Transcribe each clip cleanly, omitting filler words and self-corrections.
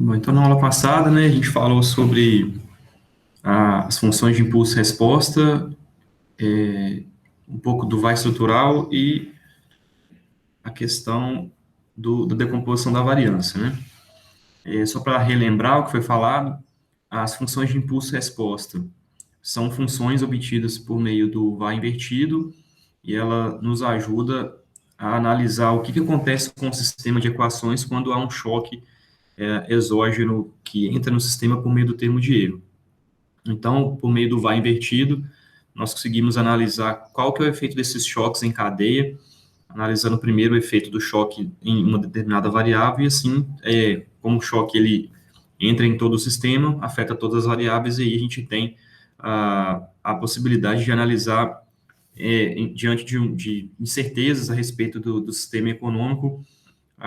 Bom, então, na aula passada, né, a gente falou sobre as funções de impulso e resposta, um pouco do VAR estrutural e a questão da decomposição da variância, né? Só para relembrar o que foi falado, as funções de impulso e resposta são funções obtidas por meio do VAR invertido e ela nos ajuda a analisar o que acontece com o sistema de equações quando há um choque exógeno que entra no sistema por meio do termo de erro. Então, por meio do VAR invertido, nós conseguimos analisar qual que é o efeito desses choques em cadeia, analisando primeiro o efeito do choque em uma determinada variável, e assim, como o choque ele entra em todo o sistema, afeta todas as variáveis, e aí a gente tem a possibilidade de analisar, diante de incertezas a respeito do sistema econômico,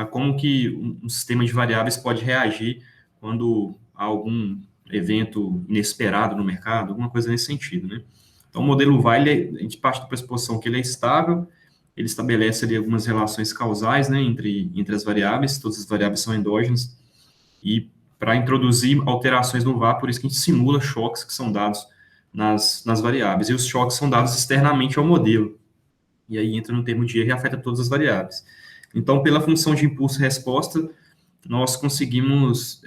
como que um sistema de variáveis pode reagir quando há algum evento inesperado no mercado, alguma coisa nesse sentido, né? Então, o modelo VAR, a gente parte da pressuposição que ele é estável, ele estabelece ali algumas relações causais, né, entre as variáveis, todas as variáveis são endógenas, e para introduzir alterações no VAR, por isso que a gente simula choques que são dados nas variáveis, e os choques são dados externamente ao modelo, e aí entra no termo de erro e afeta todas as variáveis. Então, pela função de impulso e resposta, nós conseguimos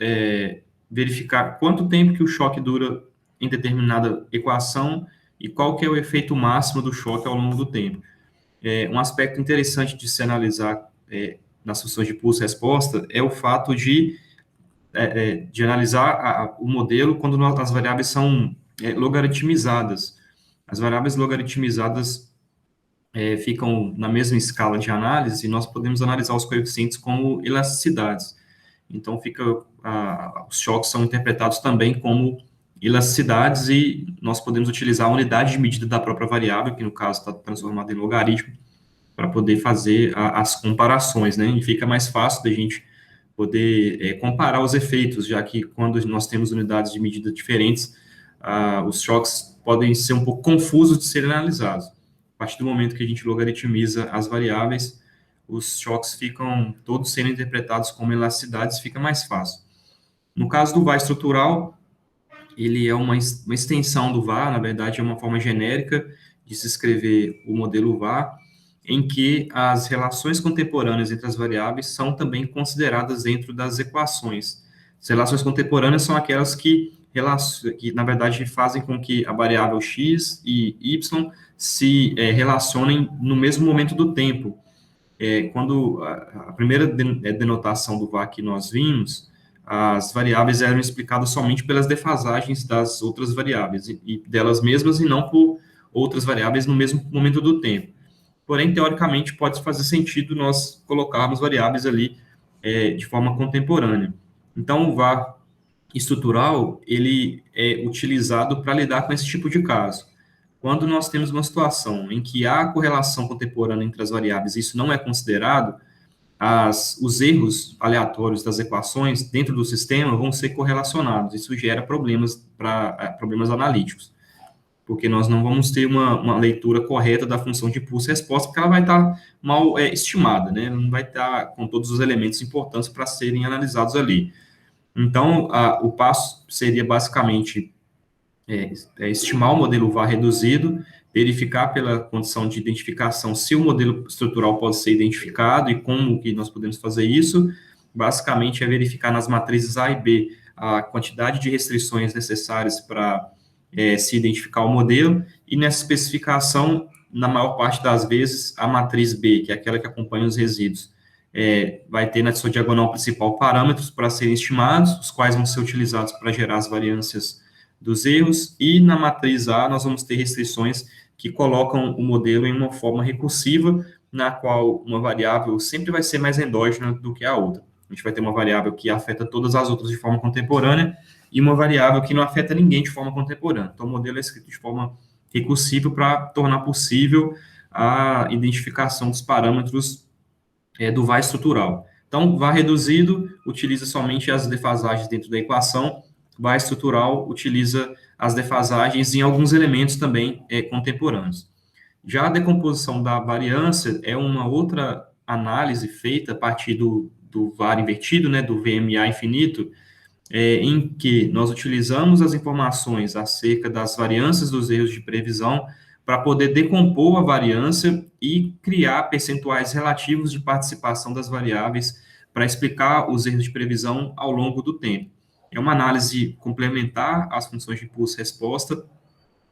verificar quanto tempo que o choque dura em determinada equação e qual que é o efeito máximo do choque ao longo do tempo. Um aspecto interessante de se analisar nas funções de impulso e resposta é o fato de analisar o modelo quando as variáveis são logaritmizadas. As variáveis logaritmizadas ficam na mesma escala de análise e nós podemos analisar os coeficientes como elasticidades. Então, os choques são interpretados também como elasticidades e nós podemos utilizar a unidade de medida da própria variável, que no caso está transformada em logaritmo, para poder fazer as comparações, né? E fica mais fácil da gente poder comparar os efeitos, já que quando nós temos unidades de medida diferentes, os choques podem ser um pouco confusos de serem analisados. A partir do momento que a gente logaritmiza as variáveis, os choques ficam todos sendo interpretados como elasticidades, fica mais fácil. No caso do VAR estrutural, ele é uma extensão do VAR, na verdade é uma forma genérica de se escrever o modelo VAR, em que as relações contemporâneas entre as variáveis são também consideradas dentro das equações. As relações contemporâneas são aquelas que na verdade, fazem com que a variável x e y se relacionem no mesmo momento do tempo. Quando a primeira denotação do VAR que nós vimos, as variáveis eram explicadas somente pelas defasagens das outras variáveis, e delas mesmas, e não por outras variáveis no mesmo momento do tempo. Porém, teoricamente, pode fazer sentido nós colocarmos variáveis ali de forma contemporânea. Então, o VAR estrutural, ele é utilizado para lidar com esse tipo de caso. Quando nós temos uma situação em que há correlação contemporânea entre as variáveis e isso não é considerado, os erros aleatórios das equações dentro do sistema vão ser correlacionados. Isso gera problemas analíticos, porque nós não vamos ter uma leitura correta da função de impulso e resposta, porque ela vai estar mal estimada, né? Não vai estar com todos os elementos importantes para serem analisados ali. Então, o passo seria basicamente estimar o modelo VAR reduzido, verificar pela condição de identificação se o modelo estrutural pode ser identificado e como que nós podemos fazer isso. Basicamente, é verificar nas matrizes A e B a quantidade de restrições necessárias para se identificar o modelo, e nessa especificação, na maior parte das vezes, a matriz B, que é aquela que acompanha os resíduos, vai ter na sua diagonal principal parâmetros para serem estimados, os quais vão ser utilizados para gerar as variâncias dos erros, e na matriz A nós vamos ter restrições que colocam o modelo em uma forma recursiva, na qual uma variável sempre vai ser mais endógena do que a outra. A gente vai ter uma variável que afeta todas as outras de forma contemporânea e uma variável que não afeta ninguém de forma contemporânea. Então, o modelo é escrito de forma recursiva para tornar possível a identificação dos parâmetros do VAR estrutural. Então, VAR reduzido utiliza somente as defasagens dentro da equação, VAR estrutural utiliza as defasagens em alguns elementos também contemporâneos. Já a decomposição da variância é uma outra análise feita a partir do VAR invertido, né, do VMA infinito, em que nós utilizamos as informações acerca das variâncias dos erros de previsão para poder decompor a variância e criar percentuais relativos de participação das variáveis para explicar os erros de previsão ao longo do tempo. É uma análise complementar às funções de impulso-resposta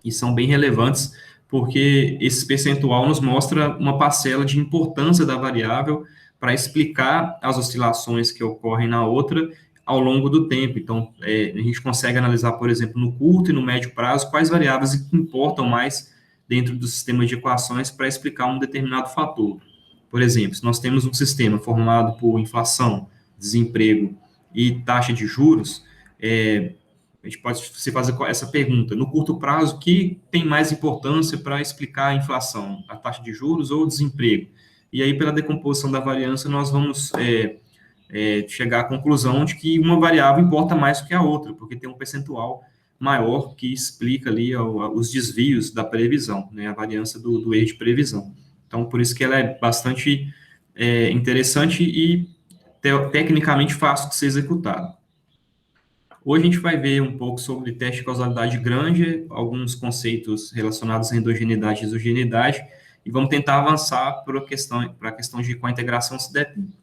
e são bem relevantes porque esse percentual nos mostra uma parcela de importância da variável para explicar as oscilações que ocorrem na outra ao longo do tempo. Então, a gente consegue analisar, por exemplo, no curto e no médio prazo, quais variáveis importam mais dentro do sistema de equações para explicar um determinado fator. Por exemplo, se nós temos um sistema formado por inflação, desemprego e taxa de juros, a gente pode se fazer essa pergunta. No curto prazo, o que tem mais importância para explicar a inflação? A taxa de juros ou o desemprego? E aí, pela decomposição da variância, nós vamos chegar à conclusão de que uma variável importa mais do que a outra, porque tem um percentual maior que explica ali os desvios da previsão, né, a variância do erro de previsão. Então, por isso que ela é bastante interessante e tecnicamente fácil de ser executada. Hoje a gente vai ver um pouco sobre teste de causalidade de Granger, alguns conceitos relacionados à endogeneidade e isogeneidade, e vamos tentar avançar para a questão de com a integração se depende.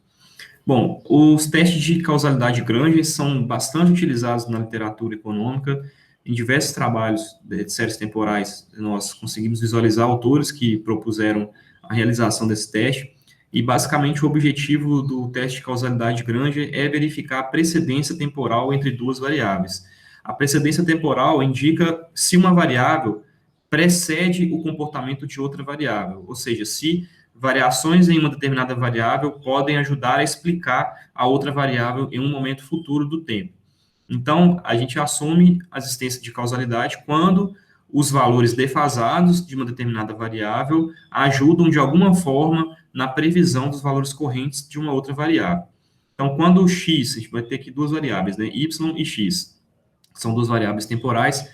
Bom, os testes de causalidade de Granger são bastante utilizados na literatura econômica. Em diversos trabalhos de séries temporais, nós conseguimos visualizar autores que propuseram a realização desse teste. E, basicamente, o objetivo do teste de causalidade de Granger é verificar a precedência temporal entre duas variáveis. A precedência temporal indica se uma variável precede o comportamento de outra variável, ou seja, se variações em uma determinada variável podem ajudar a explicar a outra variável em um momento futuro do tempo. Então, a gente assume a existência de causalidade quando os valores defasados de uma determinada variável ajudam, de alguma forma, na previsão dos valores correntes de uma outra variável. Então, quando o x, a gente vai ter aqui duas variáveis, né, y e x, são duas variáveis temporais.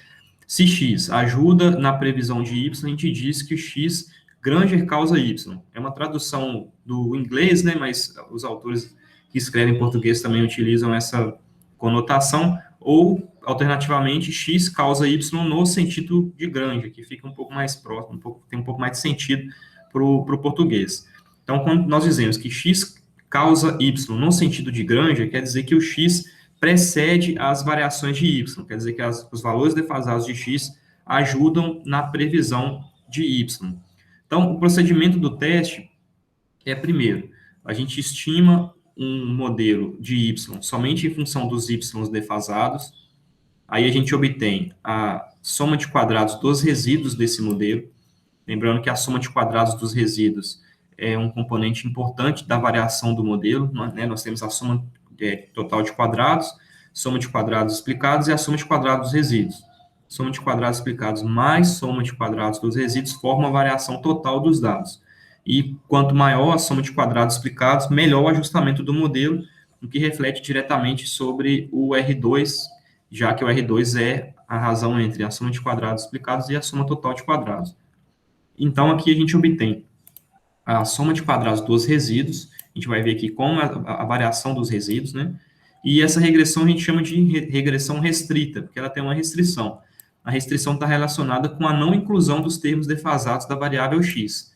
Se x ajuda na previsão de y, a gente diz que o x Granger causa y. É uma tradução do inglês, né, mas os autores que escrevem em português também utilizam essa conotação, ou, alternativamente, x causa y no sentido de Granger, que fica um pouco mais próximo, tem um pouco mais de sentido para o português. Então, quando nós dizemos que x causa y no sentido de Granger, quer dizer que o x precede as variações de y, quer dizer que os valores defasados de x ajudam na previsão de y. Então, o procedimento do teste é, primeiro, a gente estima um modelo de y somente em função dos y defasados, aí a gente obtém a soma de quadrados dos resíduos desse modelo, lembrando que a soma de quadrados dos resíduos é um componente importante da variação do modelo, né? Nós temos a soma total de quadrados, soma de quadrados explicados e a soma de quadrados dos resíduos. Soma de quadrados explicados mais soma de quadrados dos resíduos forma a variação total dos dados. E quanto maior a soma de quadrados explicados, melhor o ajustamento do modelo, o que reflete diretamente sobre o R2, já que o R2 é a razão entre a soma de quadrados explicados e a soma total de quadrados. Então, aqui a gente obtém a soma de quadrados dos resíduos, a gente vai ver aqui como a variação dos resíduos, né? E essa regressão a gente chama de regressão restrita, porque ela tem uma restrição. A restrição está relacionada com a não inclusão dos termos defasados da variável x.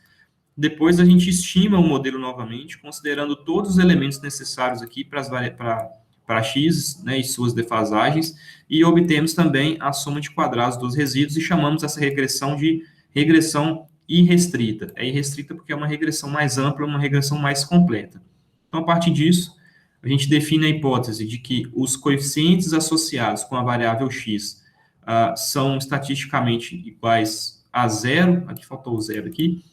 Depois a gente estima o modelo novamente, considerando todos os elementos necessários aqui para x, né, e suas defasagens, e obtemos também a soma de quadrados dos resíduos e chamamos essa regressão de regressão irrestrita. É irrestrita porque é uma regressão mais ampla, uma regressão mais completa. Então, a partir disso, a gente define a hipótese de que os coeficientes associados com a variável x são estatisticamente iguais a zero, aqui faltou o zero aqui,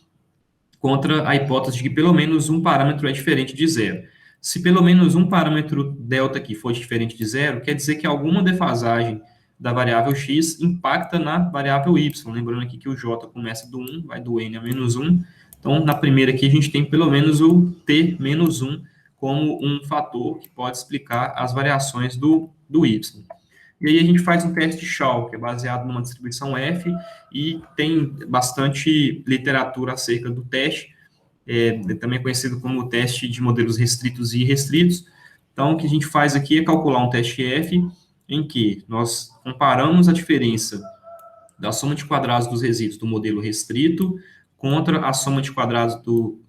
contra a hipótese de que pelo menos um parâmetro é diferente de zero. Se pelo menos um parâmetro delta aqui for diferente de zero, quer dizer que alguma defasagem da variável x impacta na variável y. Lembrando aqui que o j começa do 1, vai do n a menos 1. Então, na primeira aqui, a gente tem pelo menos o t menos 1 como um fator que pode explicar as variações do y. E aí a gente faz um teste de Shao, que é baseado numa distribuição F, e tem bastante literatura acerca do teste, também conhecido como teste de modelos restritos e irrestritos. Então, o que a gente faz aqui é calcular um teste F, em que nós comparamos a diferença da soma de quadrados dos resíduos do modelo restrito contra a soma de quadrados do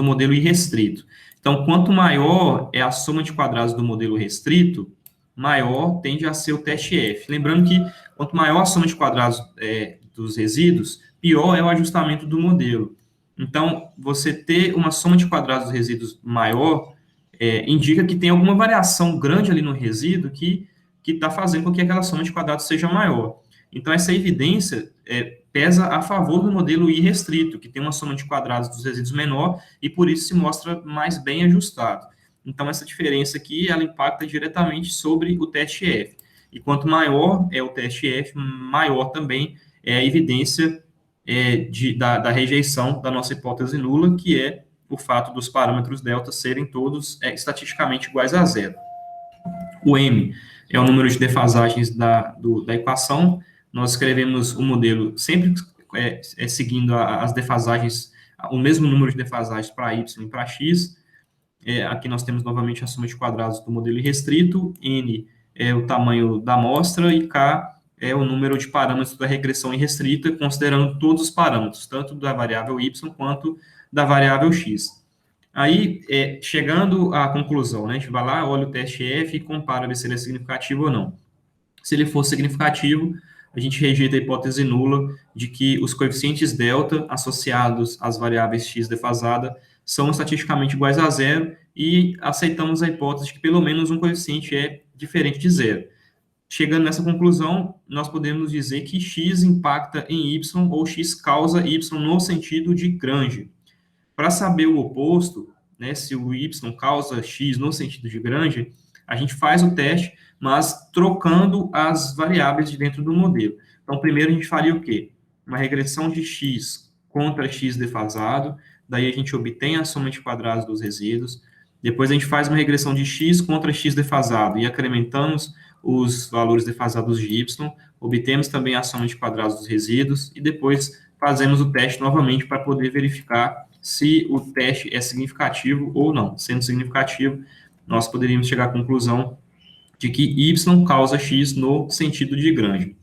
modelo irrestrito. Então, quanto maior é a soma de quadrados do modelo restrito, maior tende a ser o teste F. Lembrando que quanto maior a soma de quadrados dos resíduos, pior é o ajustamento do modelo. Então, você ter uma soma de quadrados dos resíduos maior indica que tem alguma variação grande ali no resíduo que está fazendo com que aquela soma de quadrados seja maior. Então, essa evidência pesa a favor do modelo irrestrito, que tem uma soma de quadrados dos resíduos menor e, por isso, se mostra mais bem ajustado. Então, essa diferença aqui, ela impacta diretamente sobre o teste F. E quanto maior é o teste F, maior também é a evidência da rejeição da nossa hipótese nula, que é o fato dos parâmetros delta serem todos estatisticamente iguais a zero. O M é o número de defasagens da equação. Nós escrevemos o modelo sempre seguindo as defasagens, o mesmo número de defasagens para y e para x. Aqui nós temos novamente a soma de quadrados do modelo irrestrito, n é o tamanho da amostra e k é o número de parâmetros da regressão irrestrita, considerando todos os parâmetros, tanto da variável y quanto da variável x. Aí, chegando à conclusão, né, a gente vai lá, olha o teste F e compara se ele é significativo ou não. Se ele for significativo, a gente rejeita a hipótese nula de que os coeficientes delta associados às variáveis x defasada são estatisticamente iguais a zero e aceitamos a hipótese de que pelo menos um coeficiente é diferente de zero. Chegando nessa conclusão, nós podemos dizer que x impacta em y ou x causa y no sentido de Granger. Para saber o oposto, né, se o y causa x no sentido de Granger, a gente faz o teste, mas trocando as variáveis de dentro do modelo. Então, primeiro a gente faria o quê? Uma regressão de x contra x defasado, daí a gente obtém a soma de quadrados dos resíduos, depois a gente faz uma regressão de x contra x defasado, e incrementamos os valores defasados de y, obtemos também a soma de quadrados dos resíduos, e depois fazemos o teste novamente para poder verificar se o teste é significativo ou não. Sendo significativo, nós poderíamos chegar à conclusão de que y causa x no sentido de Granger.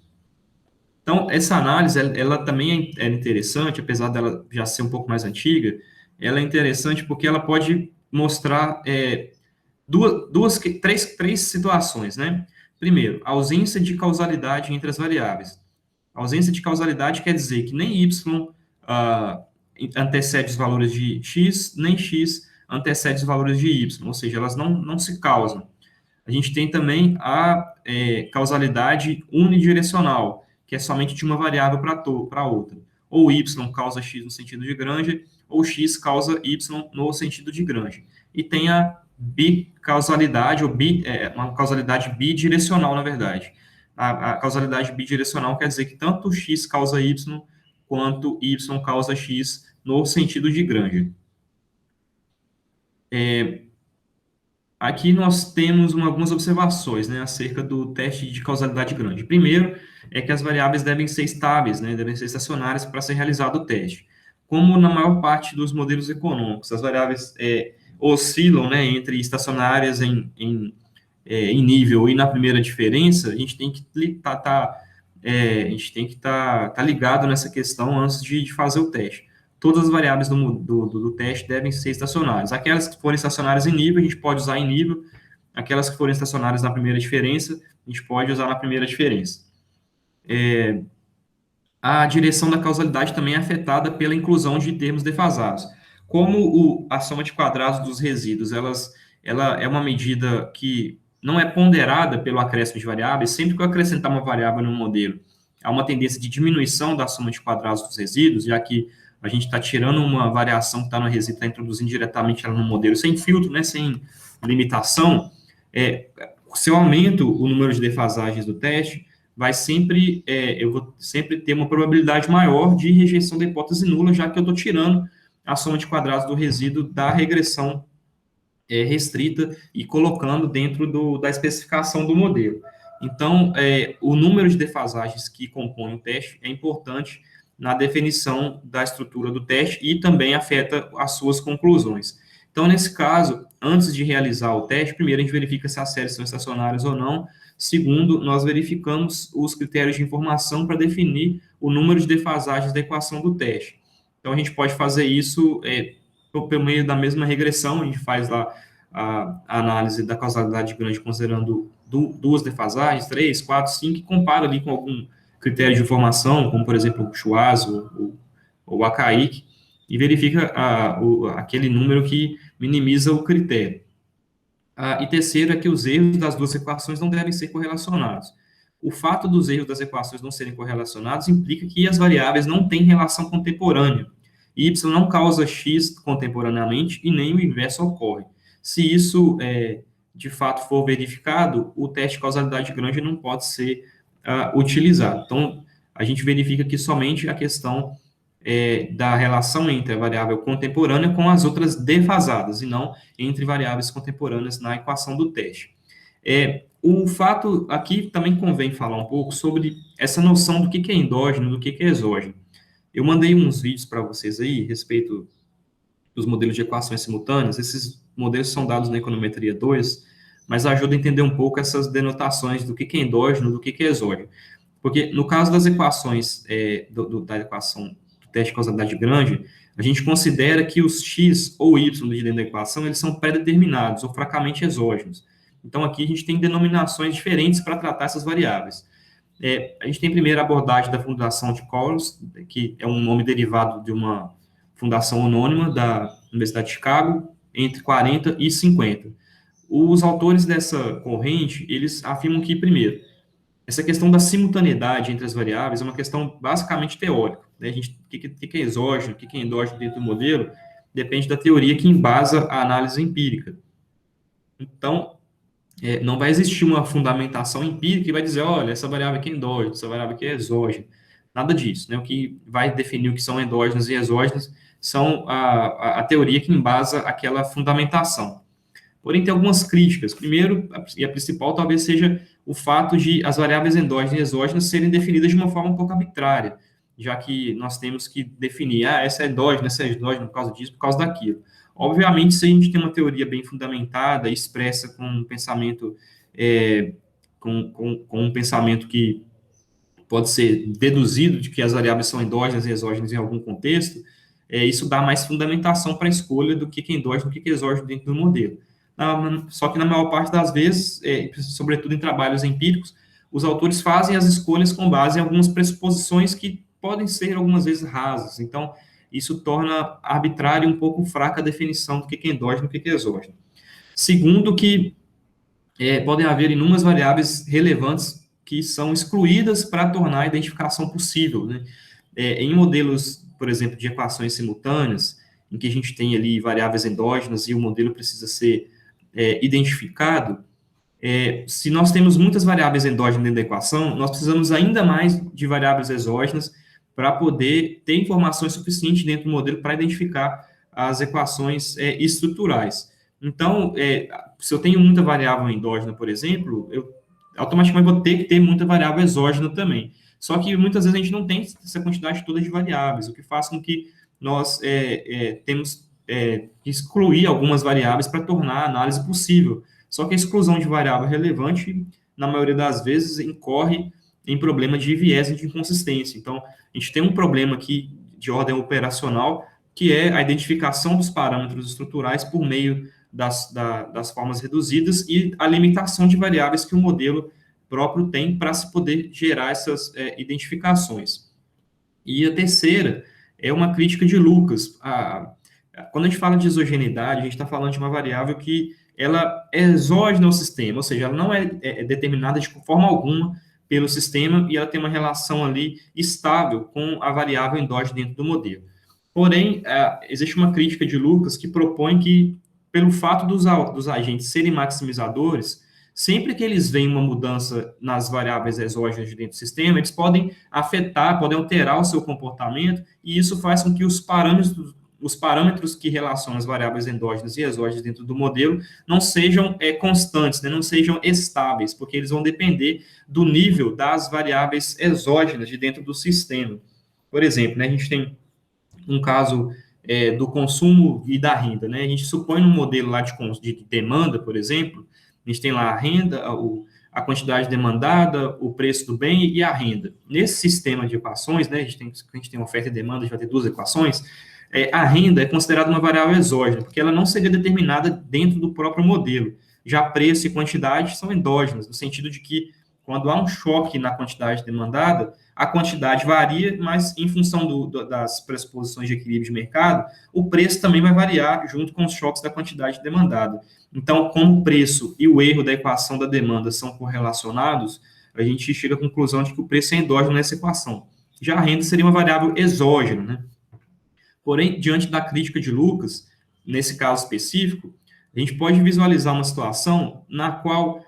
Então, essa análise, ela também é interessante, apesar dela já ser um pouco mais antiga, ela é interessante porque ela pode mostrar três situações, né? Primeiro, ausência de causalidade entre as variáveis. A ausência de causalidade quer dizer que nem y antecede os valores de x, nem x antecede os valores de y, ou seja, elas não se causam. A gente tem também a causalidade unidirecional, que é somente de uma variável para outra. Ou y causa x no sentido de Granger, ou x causa y no sentido de Granger. E tem a bicausalidade, uma causalidade bidirecional, na verdade. A causalidade bidirecional quer dizer que tanto x causa y, quanto y causa x no sentido de Granger. Aqui nós temos algumas observações, né, acerca do teste de causalidade Granger. Primeiro, é que as variáveis devem ser estáveis, né, devem ser estacionárias para ser realizado o teste. Como na maior parte dos modelos econômicos, as variáveis oscilam, né, entre estacionárias em nível e na primeira diferença, a gente tem que estar ligado nessa questão antes de fazer o teste. Todas as variáveis do teste devem ser estacionárias. Aquelas que forem estacionárias em nível, a gente pode usar em nível. Aquelas que forem estacionárias na primeira diferença, a gente pode usar na primeira diferença. A direção da causalidade também é afetada pela inclusão de termos defasados. Como a soma de quadrados dos resíduos, ela é uma medida que não é ponderada pelo acréscimo de variáveis, sempre que eu acrescentar uma variável no modelo, há uma tendência de diminuição da soma de quadrados dos resíduos, já que a gente está tirando uma variação que está no resíduo, está introduzindo diretamente ela no modelo, sem filtro, né, sem limitação. Se eu aumento o número de defasagens do teste, eu vou sempre ter uma probabilidade maior de rejeição da hipótese nula, já que eu estou tirando a soma de quadrados do resíduo da regressão restrita e colocando dentro da especificação do modelo. Então, o número de defasagens que compõe o teste é importante na definição da estrutura do teste e também afeta as suas conclusões. Então, nesse caso, antes de realizar o teste, primeiro a gente verifica se as séries são estacionárias ou não. Segundo, nós verificamos os critérios de informação para definir o número de defasagens da equação do teste. Então, a gente pode fazer isso por meio da mesma regressão, a gente faz lá a análise da causalidade grande considerando duas defasagens, 3, 4, 5, e compara ali com algum critério de informação, como, por exemplo, o Schwarz ou o Akaic, e verifica aquele número que minimiza o critério. E terceiro é que os erros das duas equações não devem ser correlacionados. O fato dos erros das equações não serem correlacionados implica que as variáveis não têm relação contemporânea. Y não causa X contemporaneamente e nem o inverso ocorre. Se isso, de fato, for verificado, o teste de causalidade grande não pode ser utilizado. Então, a gente verifica que somente a questão da relação entre a variável contemporânea com as outras defasadas, e não entre variáveis contemporâneas na equação do teste. O fato aqui também convém falar um pouco sobre essa noção do que é endógeno, do que é exógeno. Eu mandei uns vídeos para vocês aí a respeito dos modelos de equações simultâneas. Esses modelos são dados na econometria 2, mas ajuda a entender um pouco essas denotações do que é endógeno, do que é exógeno. Porque no caso das equações, da equação do teste de causalidade grande, a gente considera que os x ou y de dentro da equação, eles são pré-determinados ou fracamente exógenos. Então, aqui a gente tem denominações diferentes para tratar essas variáveis. A gente tem primeiro a abordagem da Fundação de Colors, que é um nome derivado de uma fundação anônima da Universidade de Chicago, entre 40 e 50. Os autores dessa corrente, eles afirmam que, primeiro, essa questão da simultaneidade entre as variáveis é uma questão basicamente teórica. Né? O que é exógeno, o que é endógeno dentro do modelo, depende da teoria que embasa a análise empírica. Então, não vai existir uma fundamentação empírica que vai dizer, olha, essa variável aqui é endógena, essa variável aqui é exógena. Nada disso. Né? O que vai definir o que são endógenos e exógenos são a teoria que embasa aquela fundamentação. Porém, tem algumas críticas. Primeiro, e a principal talvez seja o fato de as variáveis endógenas e exógenas serem definidas de uma forma um pouco arbitrária, já que nós temos que definir, essa é endógena, essa é exógena por causa disso, por causa daquilo. Obviamente, se a gente tem uma teoria bem fundamentada, expressa com um pensamento, com um pensamento que pode ser deduzido de que as variáveis são endógenas e exógenas em algum contexto, isso dá mais fundamentação para a escolha do que é endógeno e o que é exógeno dentro do modelo. Só que na maior parte das vezes, sobretudo em trabalhos empíricos, os autores fazem as escolhas com base em algumas pressuposições que podem ser algumas vezes rasas. Então, isso torna arbitrária e um pouco fraca a definição do que é endógeno e o que é exógeno. Segundo, que podem haver inúmeras variáveis relevantes que são excluídas para tornar a identificação possível. Né? Em modelos, por exemplo, de equações simultâneas, em que a gente tem ali variáveis endógenas e o modelo precisa ser identificado, se nós temos muitas variáveis endógenas dentro da equação, nós precisamos ainda mais de variáveis exógenas para poder ter informações suficientes dentro do modelo para identificar as equações estruturais. Então, se eu tenho muita variável endógena, por exemplo, eu automaticamente vou ter que ter muita variável exógena também. Só que muitas vezes a gente não tem essa quantidade toda de variáveis, o que faz com que nós temos que excluir algumas variáveis para tornar a análise possível. Só que a exclusão de variável relevante, na maioria das vezes, incorre em problema de viés e de inconsistência. Então, a gente tem um problema aqui de ordem operacional, que é a identificação dos parâmetros estruturais por meio das formas reduzidas e a limitação de variáveis que o modelo próprio tem para se poder gerar essas identificações. E a terceira é uma crítica de Lucas. Quando a gente fala de exogeneidade, a gente está falando de uma variável que ela é exógena ao sistema, ou seja, ela não é determinada de forma alguma pelo sistema e ela tem uma relação ali estável com a variável endógena dentro do modelo. Porém, existe uma crítica de Lucas que propõe que, pelo fato dos agentes serem maximizadores, sempre que eles veem uma mudança nas variáveis exógenas de dentro do sistema, eles podem afetar, podem alterar o seu comportamento, e isso faz com que os parâmetros que relacionam as variáveis endógenas e exógenas dentro do modelo não sejam constantes, né, não sejam estáveis, porque eles vão depender do nível das variáveis exógenas de dentro do sistema. Por exemplo, né, a gente tem um caso do consumo e da renda, né? A gente supõe um modelo lá de demanda, por exemplo, a gente tem lá a renda, a quantidade demandada, o preço do bem e a renda. Nesse sistema de equações, né, a gente tem oferta e demanda, a gente vai ter duas equações, a renda é considerada uma variável exógena, porque ela não seria determinada dentro do próprio modelo. Já preço e quantidade são endógenas, no sentido de que quando há um choque na quantidade demandada, a quantidade varia, mas em função das pressuposições de equilíbrio de mercado, o preço também vai variar junto com os choques da quantidade demandada. Então, como o preço e o erro da equação da demanda são correlacionados, a gente chega à conclusão de que o preço é endógeno nessa equação. Já a renda seria uma variável exógena, né? Porém, diante da crítica de Lucas, nesse caso específico, a gente pode visualizar uma situação na qual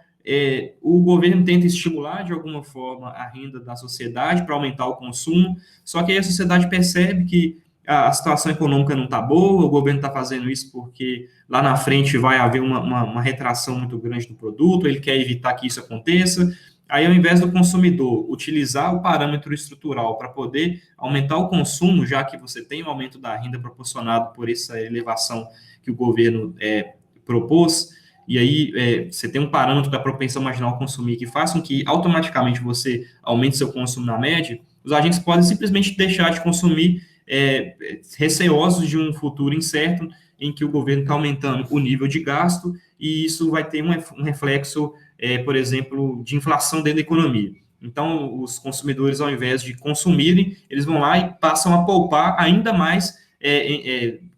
o governo tenta estimular de alguma forma a renda da sociedade para aumentar o consumo, só que aí a sociedade percebe que a situação econômica não está boa, o governo está fazendo isso porque lá na frente vai haver uma retração muito grande do produto, ele quer evitar que isso aconteça. Aí, ao invés do consumidor utilizar o parâmetro estrutural para poder aumentar o consumo, já que você tem o aumento da renda proporcionado por essa elevação que o governo propôs, e aí você tem um parâmetro da propensão marginal a consumir que faça com que automaticamente você aumente seu consumo na média, os agentes podem simplesmente deixar de consumir receosos de um futuro incerto em que o governo está aumentando o nível de gasto e isso vai ter um reflexo, por exemplo, de inflação dentro da economia. Então, os consumidores, ao invés de consumirem, eles vão lá e passam a poupar ainda mais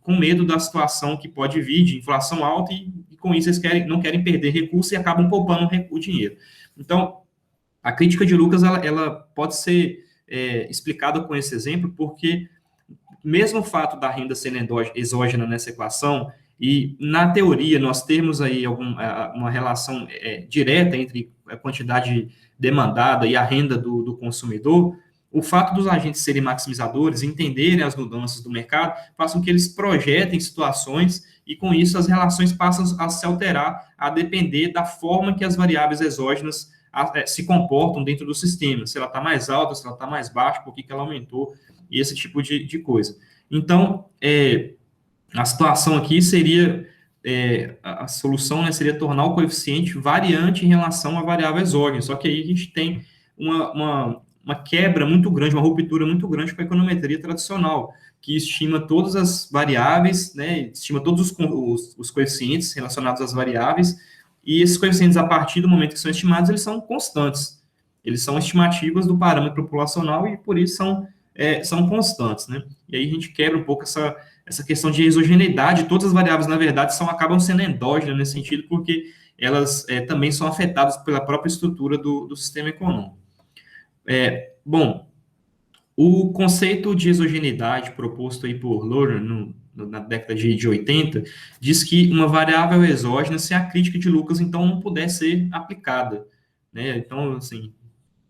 com medo da situação que pode vir de inflação alta e com isso eles não querem perder recursos e acabam poupando o dinheiro. Então, a crítica de Lucas ela pode ser explicada com esse exemplo, porque mesmo o fato da renda ser exógena nessa equação, e na teoria nós termos aí uma relação direta entre a quantidade demandada e a renda do consumidor, o fato dos agentes serem maximizadores, entenderem as mudanças do mercado, faz com que eles projetem situações e, com isso, as relações passam a se alterar, a depender da forma que as variáveis exógenas se comportam dentro do sistema. Se ela está mais alta, se ela está mais baixa, por que ela aumentou, e esse tipo de coisa. Então, a situação aqui seria, a solução, né, seria tornar o coeficiente variante em relação à variável exógena, só que aí a gente tem uma quebra muito grande, uma ruptura muito grande com a econometria tradicional, que estima todas as variáveis, né, estima todos os coeficientes relacionados às variáveis, e esses coeficientes, a partir do momento que são estimados, eles são constantes. Eles são estimativas do parâmetro populacional e, por isso, são constantes, né? E aí a gente quebra um pouco essa questão de exogeneidade. Todas as variáveis, na verdade, acabam sendo endógenas nesse sentido, porque elas também são afetadas pela própria estrutura do sistema econômico. Bom, o conceito de exogeneidade proposto aí por Lerner na década de 80 diz que uma variável exógena, se a crítica de Lucas, então, não puder ser aplicada, né? Então, assim,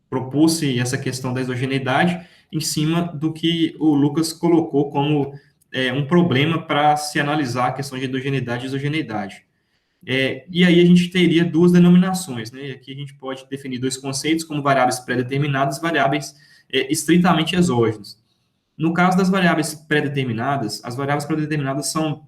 propôs-se essa questão da exogeneidade em cima do que o Lucas colocou como um problema para se analisar a questão de endogeneidade e exogeneidade. E aí a gente teria duas denominações, né? Aqui a gente pode definir dois conceitos como variáveis pré-determinadas e variáveis estritamente exógenas. No caso das variáveis pré-determinadas, as variáveis pré-determinadas são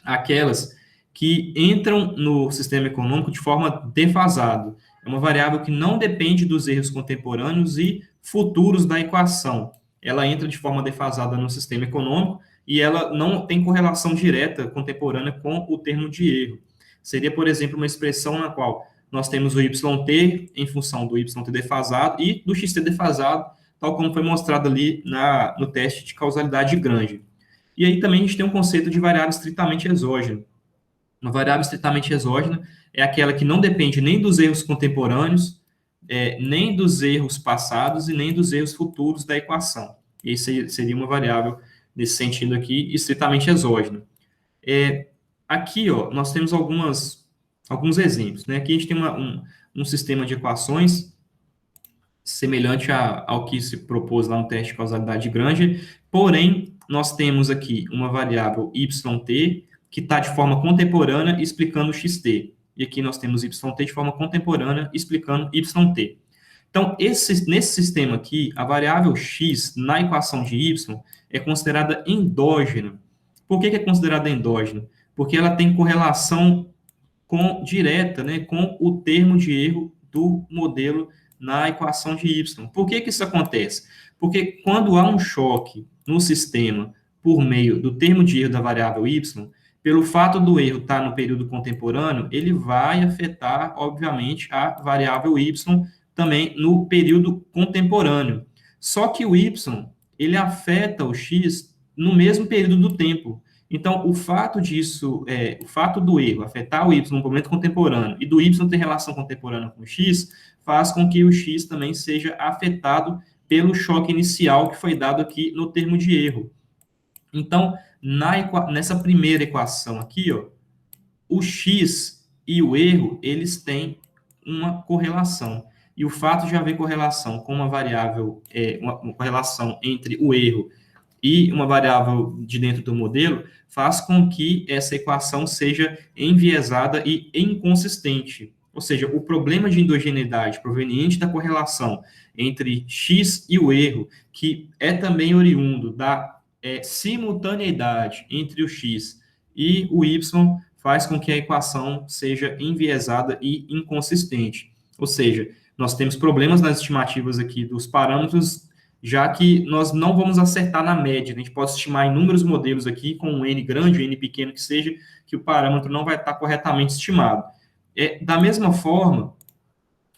aquelas que entram no sistema econômico de forma defasada. É uma variável que não depende dos erros contemporâneos e futuros da equação. Ela entra de forma defasada no sistema econômico e ela não tem correlação direta contemporânea com o termo de erro. Seria, por exemplo, uma expressão na qual nós temos o YT em função do YT defasado e do XT defasado, tal como foi mostrado ali no teste de causalidade de Granger. E aí também a gente tem um conceito de variável estritamente exógena. Uma variável estritamente exógena é aquela que não depende nem dos erros contemporâneos, nem dos erros passados e nem dos erros futuros da equação. E isso seria uma variável, nesse sentido aqui, estritamente exógena. Aqui, ó, nós temos alguns exemplos, né? Aqui a gente tem um sistema de equações semelhante ao que se propôs lá no teste de causalidade de Granger, porém, nós temos aqui uma variável YT, que está de forma contemporânea explicando XT. E aqui nós temos YT de forma contemporânea explicando YT. Então, nesse sistema aqui, a variável X na equação de Y é considerada endógena. Por que é considerada endógena? Porque ela tem correlação direta, né, com o termo de erro do modelo na equação de y. Por que isso acontece? Porque quando há um choque no sistema por meio do termo de erro da variável y, pelo fato do erro estar no período contemporâneo, ele vai afetar, obviamente, a variável y também no período contemporâneo. Só que o y, ele afeta o x no mesmo período do tempo. Então, o fato do erro afetar o y no momento contemporâneo e do y ter relação contemporânea com o x, faz com que o x também seja afetado pelo choque inicial que foi dado aqui no termo de erro. Então, nessa primeira equação aqui, ó, o x e o erro, eles têm uma correlação. E o fato de haver correlação com uma variável, uma correlação entre o erro e uma variável de dentro do modelo, faz com que essa equação seja enviesada e inconsistente. Ou seja, o problema de endogeneidade proveniente da correlação entre x e o erro, que é também oriundo da simultaneidade entre o x e o y, faz com que a equação seja enviesada e inconsistente. Ou seja, nós temos problemas nas estimativas aqui dos parâmetros, já que nós não vamos acertar na média. A gente pode estimar inúmeros modelos aqui, com um n grande, um n pequeno que seja, que o parâmetro não vai estar corretamente estimado. Da mesma forma,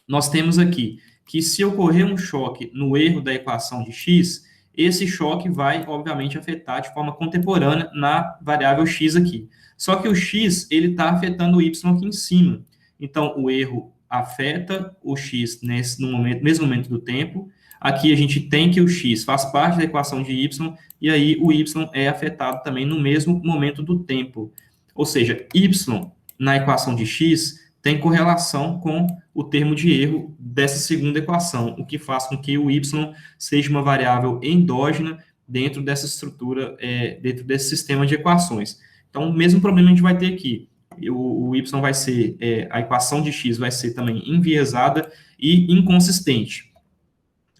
nós temos aqui que se ocorrer um choque no erro da equação de x, esse choque vai, obviamente, afetar de forma contemporânea na variável x aqui. Só que o x, ele está afetando o y aqui em cima. Então, o erro afeta o x no mesmo momento do tempo. Aqui a gente tem que o x faz parte da equação de y, e aí o y é afetado também no mesmo momento do tempo. Ou seja, y na equação de x tem correlação com o termo de erro dessa segunda equação, o que faz com que o y seja uma variável endógena dentro dessa estrutura, dentro desse sistema de equações. Então, o mesmo problema a gente vai ter aqui. O y vai ser, a equação de x vai ser também enviesada e inconsistente.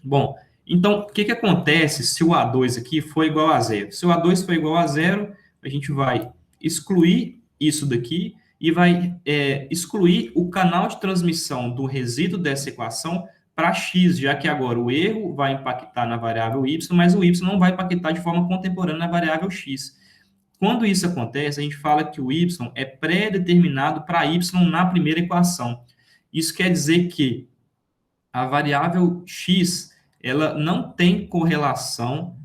Bom, então, o que acontece se o A2 aqui for igual a zero? Se o A2 for igual a zero, a gente vai excluir isso daqui e vai excluir o canal de transmissão do resíduo dessa equação para x, já que agora o erro vai impactar na variável y, mas o y não vai impactar de forma contemporânea na variável x. Quando isso acontece, a gente fala que o y é pré-determinado para y na primeira equação. Isso quer dizer que a variável x, ela não tem correlação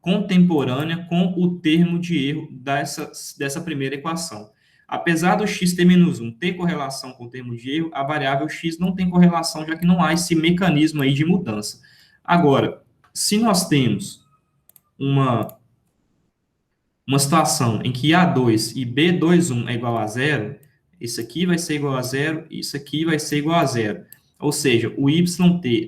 contemporânea com o termo de erro dessa primeira equação. Apesar do x ter menos 1 ter correlação com o termo de erro, a variável x não tem correlação, já que não há esse mecanismo aí de mudança. Agora, se nós temos uma situação em que A2 e B21 é igual a zero, isso aqui vai ser igual a zero, isso aqui vai ser igual a zero. Ou seja, o yt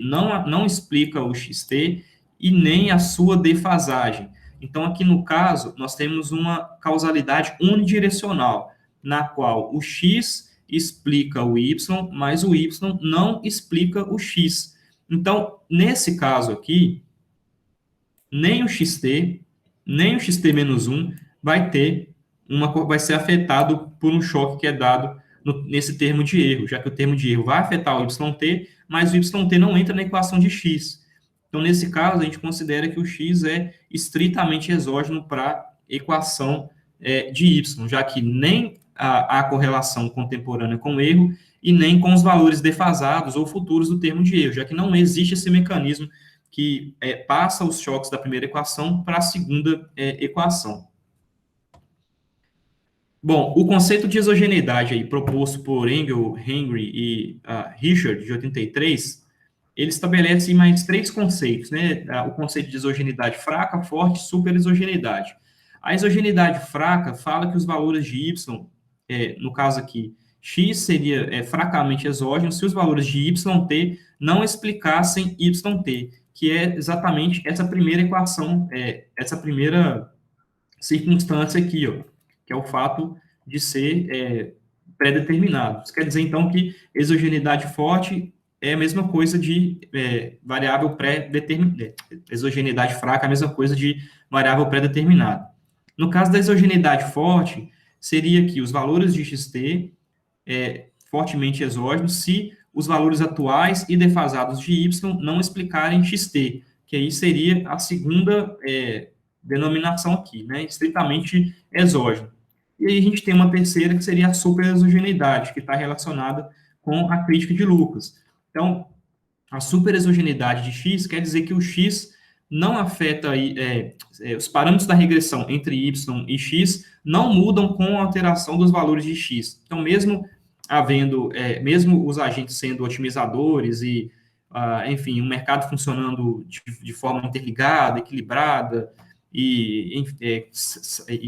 não explica o xt e nem a sua defasagem. Então, aqui no caso, nós temos uma causalidade unidirecional, na qual o x explica o y, mas o y não explica o x. Então, nesse caso aqui, nem o xt, nem o xt-1 vai ser afetado por um choque que é dado nesse termo de erro, já que o termo de erro vai afetar o yt, mas o yt não entra na equação de x. Então, nesse caso, a gente considera que o x é estritamente exógeno para a equação de y, já que nem há correlação contemporânea com o erro e nem com os valores defasados ou futuros do termo de erro, já que não existe esse mecanismo que passa os choques da primeira equação para a segunda equação. Bom, o conceito de exogeneidade aí, proposto por Engel, Henry e Richard, de 83, ele estabelece mais três conceitos, né? O conceito de exogeneidade fraca, forte e superexogeneidade. A exogeneidade fraca fala que os valores de y, no caso aqui, x seria fracamente exógeno se os valores de yt não explicassem yt, que é exatamente essa primeira equação, essa primeira circunstância aqui, ó, que é o fato de ser pré-determinado. Isso quer dizer, então, que exogeneidade forte é a mesma coisa de variável pré-determinada. Exogeneidade fraca é a mesma coisa de variável pré-determinada. No caso da exogeneidade forte, seria que os valores de xt fortemente exógenos se os valores atuais e defasados de y não explicarem xt, que aí seria a segunda denominação aqui, né, estritamente exógeno. E aí a gente tem uma terceira, que seria a superexogeneidade, que está relacionada com a crítica de Lucas. Então, a superexogeneidade de x quer dizer que o x não afeta os parâmetros da regressão entre y e x não mudam com a alteração dos valores de x. Então, mesmo os agentes sendo otimizadores e, enfim, o mercado funcionando de forma interligada, equilibrada, e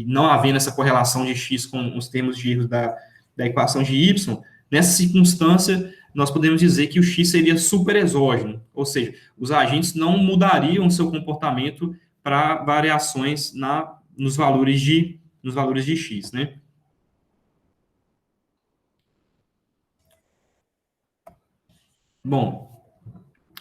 não havendo essa correlação de x com os termos de erro da equação de y, nessa circunstância, nós podemos dizer que o x seria super exógeno, ou seja, os agentes não mudariam seu comportamento para variações nos valores de x, né? Bom,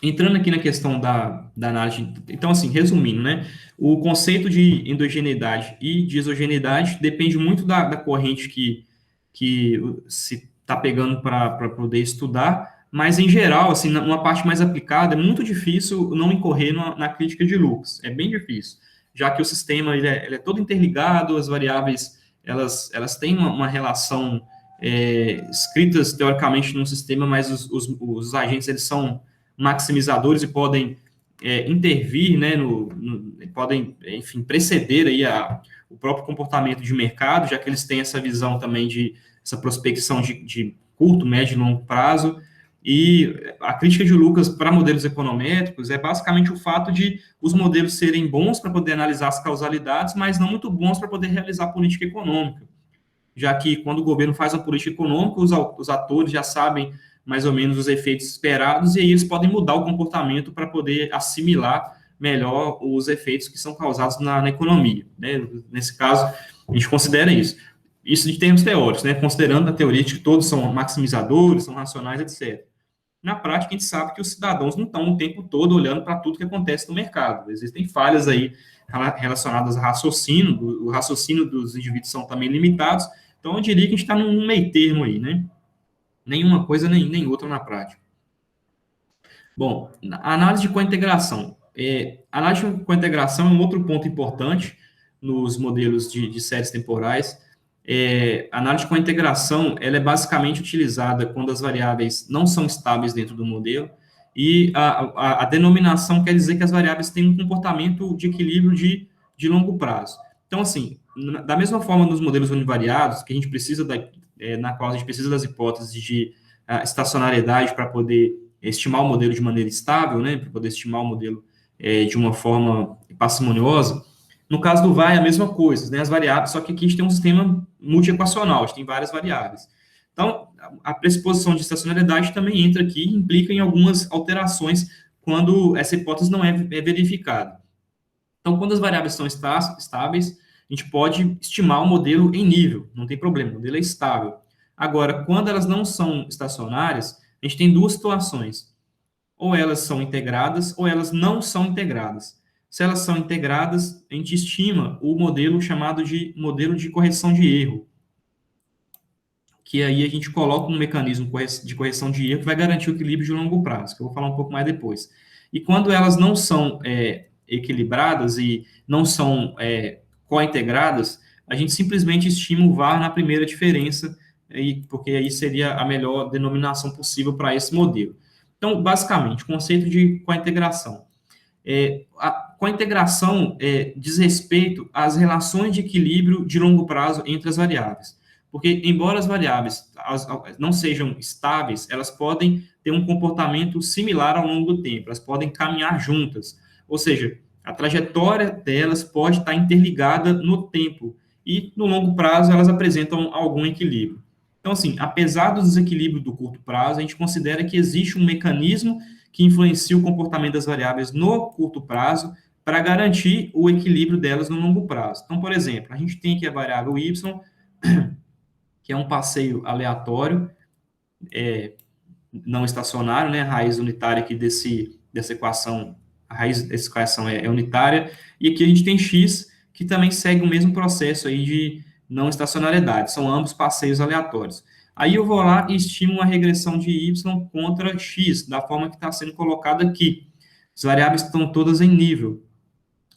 entrando aqui na questão da análise, então, assim, resumindo, né, o conceito de endogeneidade e de exogeneidade depende muito da corrente que se está pegando para poder estudar, mas, em geral, assim, numa parte mais aplicada, é muito difícil não incorrer na crítica de Lucas, é bem difícil, já que o sistema ele é todo interligado, as variáveis, elas têm uma relação escritas, teoricamente, num sistema, mas os agentes, eles são maximizadores e podem intervir, né, podem, enfim, preceder aí o próprio comportamento de mercado, já que eles têm essa visão também essa prospecção de curto, médio e longo prazo. E a crítica de Lucas para modelos econométricos é basicamente o fato de os modelos serem bons para poder analisar as causalidades, mas não muito bons para poder realizar política econômica, já que quando o governo faz a política econômica, os atores já sabem mais ou menos os efeitos esperados, e aí eles podem mudar o comportamento para poder assimilar melhor os efeitos que são causados na economia, né? Nesse caso, a gente considera isso. Isso de termos teóricos, né? Considerando a teoria de que todos são maximizadores, são racionais, etc. Na prática, a gente sabe que os cidadãos não estão o tempo todo olhando para tudo que acontece no mercado. Existem falhas aí relacionadas ao raciocínio, o raciocínio dos indivíduos são também limitados, então eu diria que a gente está num meio termo aí, né? Nenhuma coisa nem outra na prática. Bom, a análise de cointegração. A análise de cointegração é um outro ponto importante nos modelos de séries temporais. A análise de cointegração, ela é basicamente utilizada quando as variáveis não são estáveis dentro do modelo, e a denominação quer dizer que as variáveis têm um comportamento de equilíbrio de longo prazo. Então, assim, da mesma forma nos modelos univariados, que a gente precisa na qual a gente precisa das hipóteses de estacionariedade para poder estimar o modelo de maneira estável, né, para poder estimar o modelo de uma forma parcimoniosa. No caso do VAI, é a mesma coisa, né, as variáveis, só que aqui a gente tem um sistema multiequacional, a gente tem várias variáveis. Então, a pressuposição de estacionariedade também entra aqui e implica em algumas alterações quando essa hipótese não é verificada. Então, quando as variáveis são estáveis, a gente pode estimar o modelo em nível, não tem problema, o modelo é estável. Agora, quando elas não são estacionárias, a gente tem duas situações. Ou elas são integradas, ou elas não são integradas. Se elas são integradas, a gente estima o modelo chamado de modelo de correção de erro, que aí a gente coloca um mecanismo de correção de erro que vai garantir o equilíbrio de longo prazo, que eu vou falar um pouco mais depois. E quando elas não são equilibradas e não são co-integradas, a gente simplesmente estima o VAR na primeira diferença, porque aí seria a melhor denominação possível para esse modelo. Então, basicamente, o conceito de co-integração. A co-integração diz respeito às relações de equilíbrio de longo prazo entre as variáveis. Porque, embora as variáveis não sejam estáveis, elas podem ter um comportamento similar ao longo do tempo, elas podem caminhar juntas. Ou seja, a trajetória delas pode estar interligada no tempo, e no longo prazo elas apresentam algum equilíbrio. Então, assim, apesar do desequilíbrio do curto prazo, a gente considera que existe um mecanismo que influencia o comportamento das variáveis no curto prazo para garantir o equilíbrio delas no longo prazo. Então, por exemplo, a gente tem aqui a variável y, que é um passeio aleatório, não estacionário, né? A raiz unitária aqui dessa equação, a raiz dessa equação é unitária, e aqui a gente tem x, que também segue o mesmo processo aí de não estacionariedade, são ambos passeios aleatórios. Aí eu vou lá e estimo uma regressão de y contra x, da forma que está sendo colocado aqui. As variáveis estão todas em nível.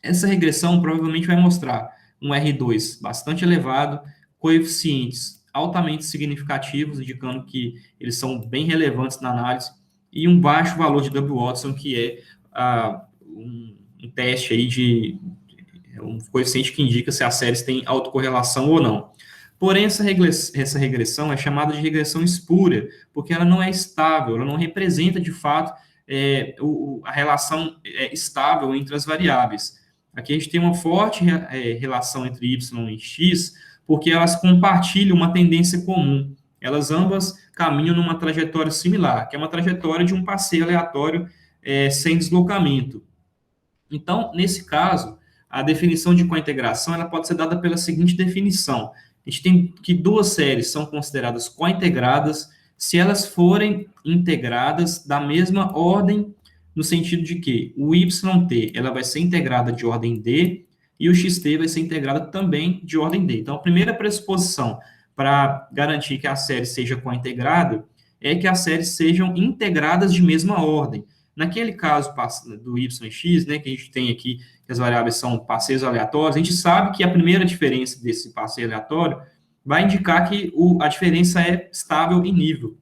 Essa regressão provavelmente vai mostrar um R2 bastante elevado, coeficientes altamente significativos, indicando que eles são bem relevantes na análise, e um baixo valor de W. Watson, que é um teste aí um coeficiente que indica se as séries têm autocorrelação ou não. Porém, essa regressão é chamada de regressão espúria, porque ela não é estável, ela não representa, de fato, a relação estável entre as variáveis. Aqui a gente tem uma forte relação entre y e x, porque elas compartilham uma tendência comum. Elas ambas caminham numa trajetória similar, que é uma trajetória de um passeio aleatório sem deslocamento. Então, nesse caso, a definição de cointegração ela pode ser dada pela seguinte definição. A gente tem que duas séries são consideradas cointegradas se elas forem integradas da mesma ordem, no sentido de que o YT ela vai ser integrada de ordem D e o XT vai ser integrada também de ordem D. Então, a primeira pressuposição para garantir que a série seja cointegrada é que as séries sejam integradas de mesma ordem. Naquele caso do y e x, né, que a gente tem aqui, que as variáveis são passeios aleatórios, a gente sabe que a primeira diferença desse passeio aleatório vai indicar que a diferença é estável em nível.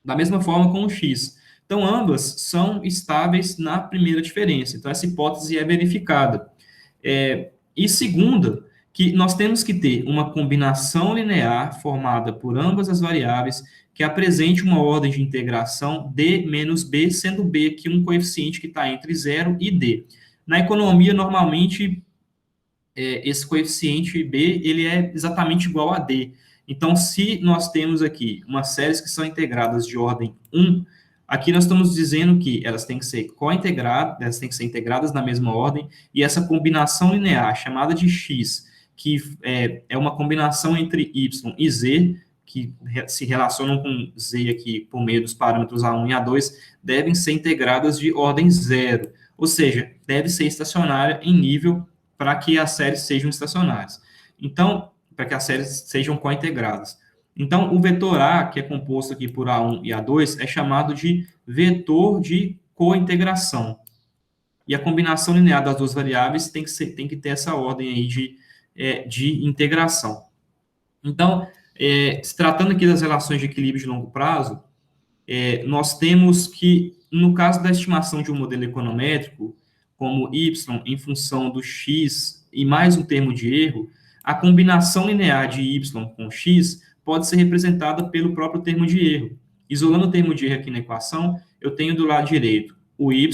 Da mesma forma com o x. Então, ambas são estáveis na primeira diferença. Então, essa hipótese é verificada. E segunda, que nós temos que ter uma combinação linear formada por ambas as variáveis que apresente uma ordem de integração D menos B, sendo B aqui um coeficiente que está entre 0 e D. Na economia, normalmente, esse coeficiente B ele é exatamente igual a D. Então, se nós temos aqui umas séries que são integradas de ordem 1, aqui nós estamos dizendo que elas têm que ser cointegradas, elas têm que ser integradas na mesma ordem, e essa combinação linear, chamada de x, que é uma combinação entre y e z, que se relacionam com z aqui por meio dos parâmetros A1 e A2, devem ser integradas de ordem 0, ou seja, deve ser estacionária em nível para que as séries sejam estacionárias. Então, para que as séries sejam cointegradas. Então, o vetor A, que é composto aqui por A1 e A2, é chamado de vetor de cointegração. E a combinação linear das duas variáveis tem que ter essa ordem aí de integração. Então, se tratando aqui das relações de equilíbrio de longo prazo, nós temos que, no caso da estimação de um modelo econométrico, como y em função do x e mais um termo de erro, a combinação linear de y com x pode ser representada pelo próprio termo de erro. Isolando o termo de erro aqui na equação, eu tenho do lado direito o y,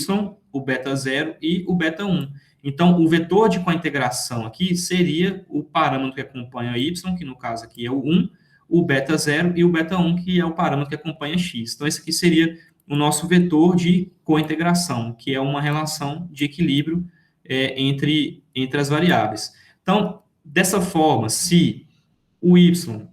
o beta 0 e o beta 1. Então, o vetor de cointegração aqui seria o parâmetro que acompanha y, que no caso aqui é o 1, o beta 0 e o beta 1, que é o parâmetro que acompanha x. Então, esse aqui seria o nosso vetor de cointegração, que é uma relação de equilíbrio entre as variáveis. Então, dessa forma, se o y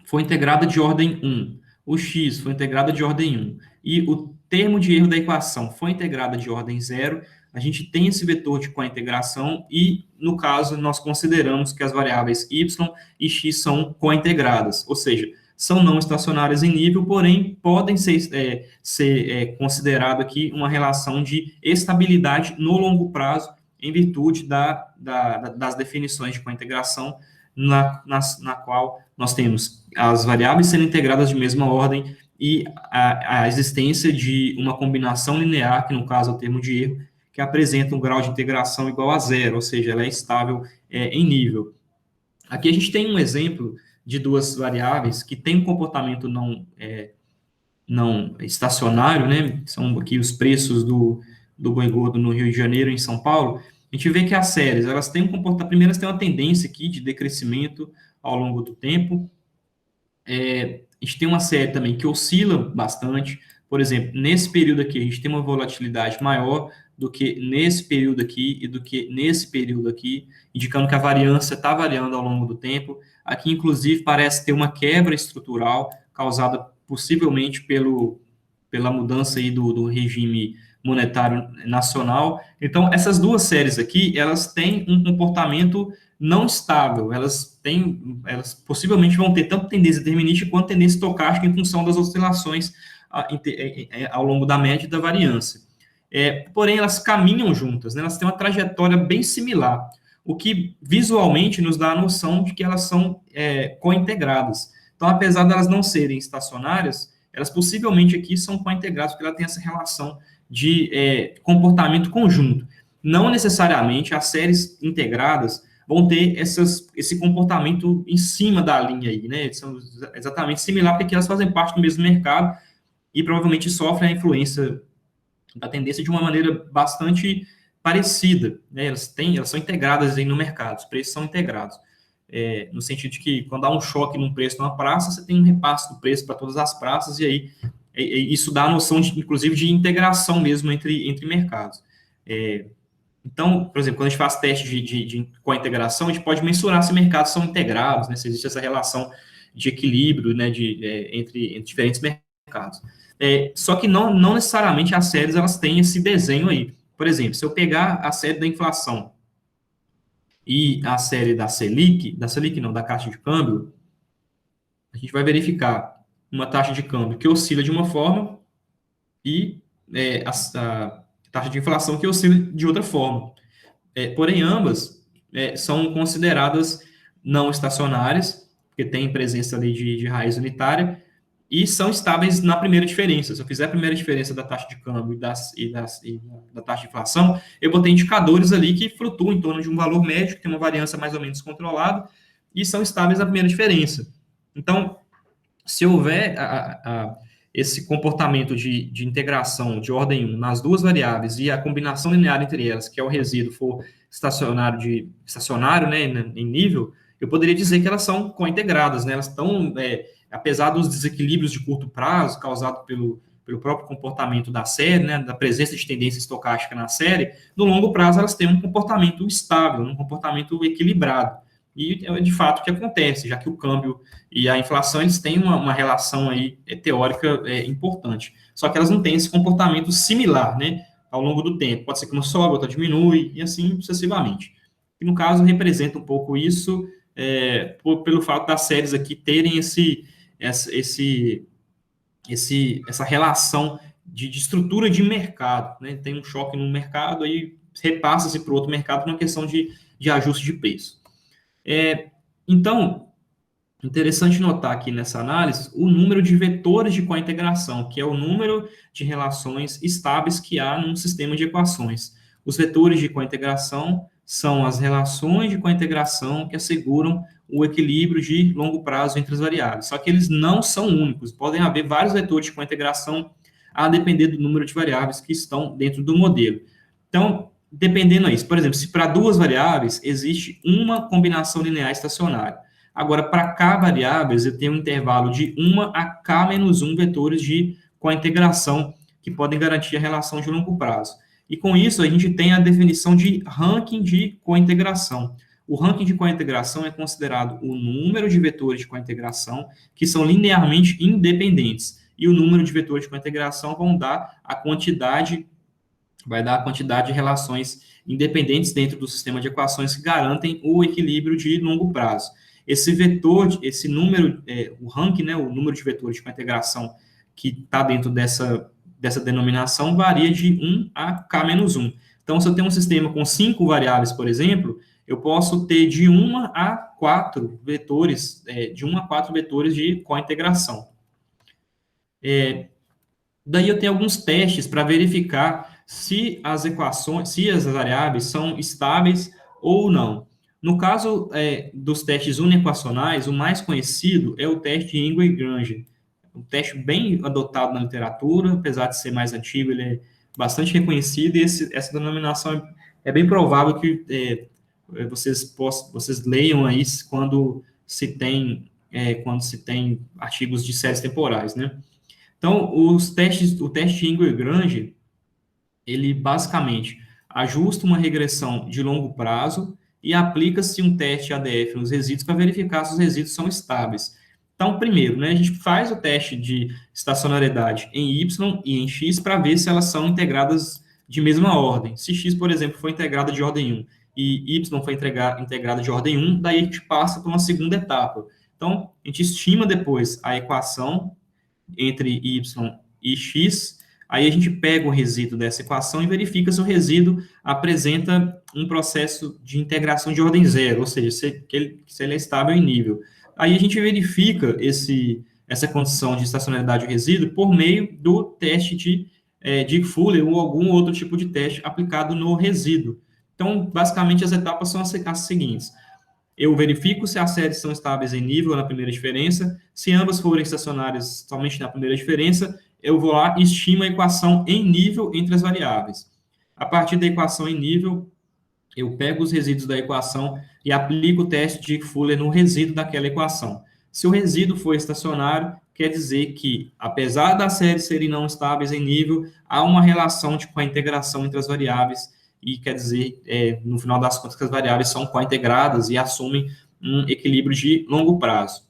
for integrado de ordem 1, o x for integrado de ordem 1 e o termo de erro da equação for integrado de ordem 0, a gente tem esse vetor de cointegração e, no caso, nós consideramos que as variáveis y e x são cointegradas, ou seja, são não estacionárias em nível, porém, podem ser considerado aqui uma relação de estabilidade no longo prazo, em virtude das definições de cointegração, na qual nós temos as variáveis sendo integradas de mesma ordem e a existência de uma combinação linear, que no caso é o termo de erro, que apresenta um grau de integração igual a 0, ou seja, ela é estável em nível. Aqui a gente tem um exemplo de duas variáveis que têm um comportamento não estacionário, né? São aqui os preços do boi gordo no Rio de Janeiro e em São Paulo. A gente vê que as séries, elas têm primeiro, elas têm uma tendência aqui de decrescimento ao longo do tempo. A gente tem uma série também que oscila bastante. Por exemplo, nesse período aqui, a gente tem uma volatilidade maior do que nesse período aqui e do que nesse período aqui, indicando que a variância está variando ao longo do tempo. Aqui, inclusive, parece ter uma quebra estrutural causada possivelmente pela mudança aí do regime Monetário Nacional. Então, essas duas séries aqui, elas têm um comportamento não estável, elas possivelmente vão ter tanto tendência determinística quanto tendência estocástica em função das oscilações ao longo da média e da variância. Porém, elas caminham juntas, né? Elas têm uma trajetória bem similar, o que visualmente nos dá a noção de que elas são cointegradas. Então, apesar de elas não serem estacionárias, elas possivelmente aqui são cointegradas, porque ela tem essa relação de comportamento conjunto. Não necessariamente as séries integradas vão ter esse comportamento em cima da linha aí, né? São exatamente similar, porque elas fazem parte do mesmo mercado e provavelmente sofrem a influência da tendência de uma maneira bastante parecida, né? Elas são integradas aí no mercado, os preços são integrados. No sentido de que quando há um choque num preço numa praça, você tem um repasse do preço para todas as praças, e aí isso dá a noção, inclusive, de integração mesmo entre mercados. Então, por exemplo, quando a gente faz teste com a integração, a gente pode mensurar se mercados são integrados, né, se existe essa relação de equilíbrio, né, entre diferentes mercados. Só que não necessariamente as séries elas têm esse desenho aí. Por exemplo, se eu pegar a série da inflação e a série da Selic não, da taxa de câmbio, a gente vai verificar uma taxa de câmbio que oscila de uma forma e a taxa de inflação que oscila de outra forma. Porém, ambas são consideradas não estacionárias, porque tem presença ali de raiz unitária, e são estáveis na primeira diferença. Se eu fizer a primeira diferença da taxa de câmbio e da taxa de inflação, eu vou ter indicadores ali que flutuam em torno de um valor médio, que tem uma variância mais ou menos controlada, e são estáveis na primeira diferença. Então, se houver esse comportamento de integração de ordem 1 nas duas variáveis e a combinação linear entre elas, que é o resíduo, for estacionário, né, em nível, eu poderia dizer que elas são cointegradas, né? Elas estão, apesar dos desequilíbrios de curto prazo causados pelo próprio comportamento da série, né, da presença de tendência estocástica na série, no longo prazo elas têm um comportamento estável, um comportamento equilibrado. E é de fato o que acontece, já que o câmbio e a inflação eles têm uma relação aí teórica importante. Só que elas não têm esse comportamento similar, né, ao longo do tempo. Pode ser que uma sobe, outra diminui, e assim sucessivamente. E no caso, representa um pouco isso, pelo fato das séries aqui terem essa relação de estrutura de mercado, né? Tem um choque no mercado, aí repassa-se para o outro mercado por uma questão de ajuste de preço. Então, interessante notar aqui nessa análise o número de vetores de cointegração, que é o número de relações estáveis que há num sistema de equações. Os vetores de cointegração são as relações de cointegração que asseguram o equilíbrio de longo prazo entre as variáveis. Só que eles não são únicos, podem haver vários vetores de cointegração a depender do número de variáveis que estão dentro do modelo. Então, dependendo disso, por exemplo, se para duas variáveis existe uma combinação linear estacionária. Agora, para k variáveis, eu tenho um intervalo de 1 a k menos 1 vetores de cointegração que podem garantir a relação de longo prazo. E com isso, a gente tem a definição de ranking de cointegração. O ranking de cointegração é considerado o número de vetores de cointegração que são linearmente independentes. E o número de vetores de cointegração vai dar a quantidade de relações independentes dentro do sistema de equações que garantem o equilíbrio de longo prazo. Esse vetor, esse número, o ranking, né, o número de vetores de cointegração que está dentro dessa denominação varia de 1 a k menos 1. Então, se eu tenho um sistema com 5 variáveis, por exemplo, eu posso ter de 1 a 4 vetores, de cointegração. Daí eu tenho alguns testes para verificar se as variáveis são estáveis ou não. No caso dos testes uniequacionais, o mais conhecido é o teste de Ingwer-Granger. Um teste bem adotado na literatura, apesar de ser mais antigo, ele é bastante reconhecido, e essa denominação é bem provável que vocês leiam aí quando se tem artigos de séries temporais, né? Então, o teste de Ingwer-Granger, ele basicamente ajusta uma regressão de longo prazo e aplica-se um teste ADF nos resíduos para verificar se os resíduos são estáveis. Então, primeiro, né, a gente faz o teste de estacionariedade em y e em x para ver se elas são integradas de mesma ordem. Se x, por exemplo, foi integrada de ordem 1 e y foi integrada de ordem 1, daí a gente passa para uma segunda etapa. Então, a gente estima depois a equação entre y e x, aí a gente pega o resíduo dessa equação e verifica se o resíduo apresenta um processo de integração de ordem zero, ou seja, se ele é estável em nível. Aí a gente verifica essa condição de estacionalidade do resíduo por meio do teste de Dickey-Fuller ou algum outro tipo de teste aplicado no resíduo. Então, basicamente, as etapas são as seguintes. Eu verifico se as séries são estáveis em nível na primeira diferença. Se ambas forem estacionárias somente na primeira diferença, eu vou lá e estimo a equação em nível entre as variáveis. A partir da equação em nível, eu pego os resíduos da equação e aplico o teste de Fuller no resíduo daquela equação. Se o resíduo for estacionário, quer dizer que, apesar das séries serem não estáveis em nível, há uma relação com a integração entre as variáveis e quer dizer, no final das contas, que as variáveis são cointegradas e assumem um equilíbrio de longo prazo.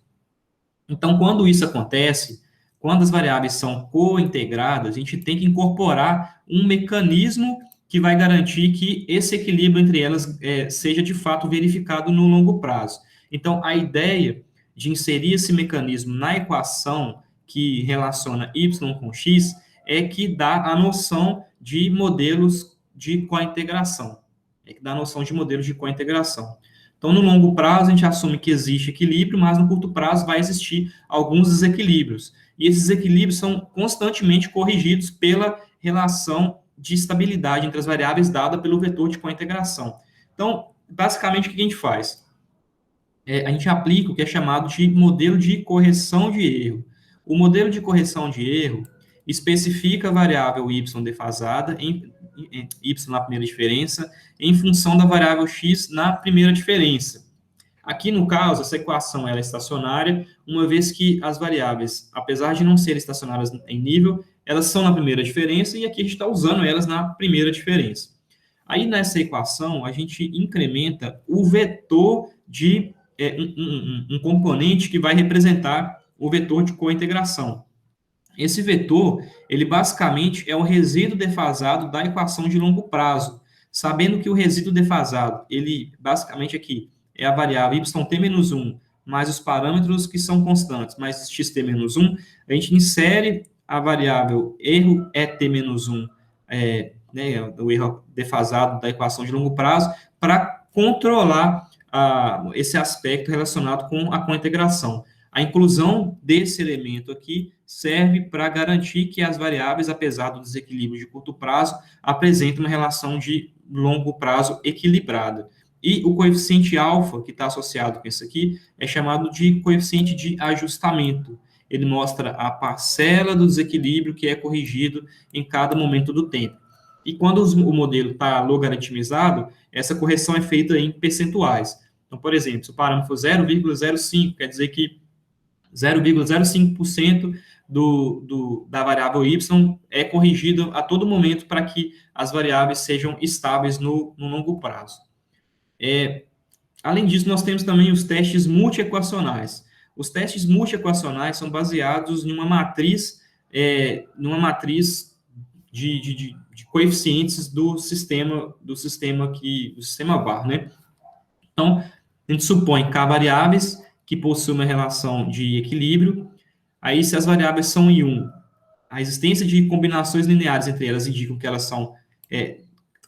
Então, quando isso acontece, quando as variáveis são cointegradas, a gente tem que incorporar um mecanismo que vai garantir que esse equilíbrio entre elas seja, de fato, verificado no longo prazo. Então, a ideia de inserir esse mecanismo na equação que relaciona y com x é que dá a noção de modelos de cointegração. É que dá a noção de modelos de cointegração. Então, no longo prazo, a gente assume que existe equilíbrio, mas no curto prazo vai existir alguns desequilíbrios. E esses desequilíbrios são constantemente corrigidos pela relação de estabilidade entre as variáveis dada pelo vetor de cointegração. Então, basicamente, o que a gente faz? A gente aplica o que é chamado de modelo de correção de erro. O modelo de correção de erro especifica a variável y defasada em y na primeira diferença, em função da variável x na primeira diferença. Aqui, no caso, essa equação ela é estacionária, uma vez que as variáveis, apesar de não serem estacionárias em nível, elas são na primeira diferença, e aqui a gente está usando elas na primeira diferença. Aí, nessa equação, a gente incrementa o vetor de um componente que vai representar o vetor de cointegração. Esse vetor, ele basicamente é o resíduo defasado da equação de longo prazo, sabendo que o resíduo defasado, ele basicamente aqui é a variável yt-1 mais os parâmetros que são constantes, mais xt-1, a gente insere a variável erro et-1, né, o erro defasado da equação de longo prazo, para controlar esse aspecto relacionado com a cointegração. A inclusão desse elemento aqui serve para garantir que as variáveis, apesar do desequilíbrio de curto prazo, apresentam uma relação de longo prazo equilibrada. E o coeficiente alfa, que está associado com isso aqui, é chamado de coeficiente de ajustamento. Ele mostra a parcela do desequilíbrio que é corrigido em cada momento do tempo. E quando o modelo está logaritmizado, essa correção é feita em percentuais. Então, por exemplo, se o parâmetro for 0,05, quer dizer que 0,05% da variável y é corrigido a todo momento para que as variáveis sejam estáveis no longo prazo. Além disso, nós temos também os testes multiequacionais. Os testes multiequacionais são baseados em uma matriz de coeficientes do sistema VAR, né? Então, a gente supõe K variáveis que possuem uma relação de equilíbrio. Aí, se as variáveis são em 1, a existência de combinações lineares entre elas indicam que elas são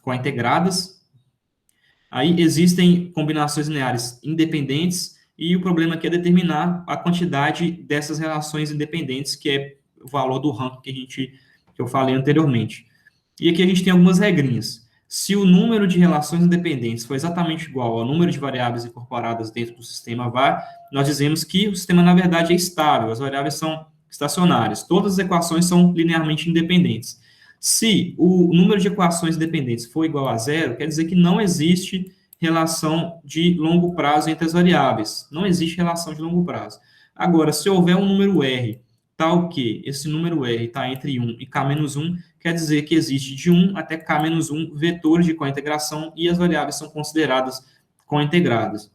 cointegradas. Aí, existem combinações lineares independentes, e o problema aqui é determinar a quantidade dessas relações independentes, que é o valor do ranking que eu falei anteriormente. E aqui a gente tem algumas regrinhas. Se o número de relações independentes for exatamente igual ao número de variáveis incorporadas dentro do sistema VAR, nós dizemos que o sistema, na verdade, é estável, as variáveis são estacionárias. Todas as equações são linearmente independentes. Se o número de equações independentes for igual a zero, quer dizer que não existe relação de longo prazo entre as variáveis. Não existe relação de longo prazo. Agora, se houver um número R, tal que esse número R está entre 1 e K-1, quer dizer que existe de 1 até K-1 vetores de cointegração e as variáveis são consideradas cointegradas.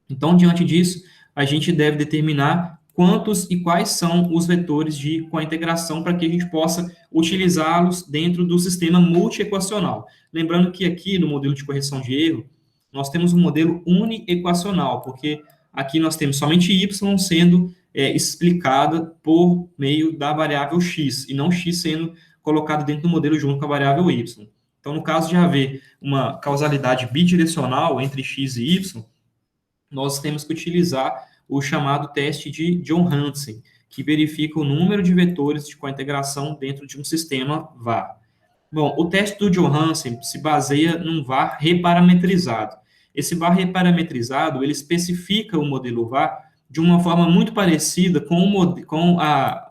Então, diante disso, a gente deve determinar quantos e quais são os vetores de cointegração para que a gente possa utilizá-los dentro do sistema multiequacional. Lembrando que aqui no modelo de correção de erro, nós temos um modelo uniequacional, porque aqui nós temos somente y sendo explicada por meio da variável x, e não x sendo colocado dentro do modelo junto com a variável y. Então, no caso de haver uma causalidade bidirecional entre x e y, nós temos que utilizar o chamado teste de John Hansen, que verifica o número de vetores de cointegração dentro de um sistema VAR. Bom, o teste do John Hansen se baseia num VAR reparametrizado. Esse VAR reparametrizado, ele especifica o modelo VAR de uma forma muito parecida com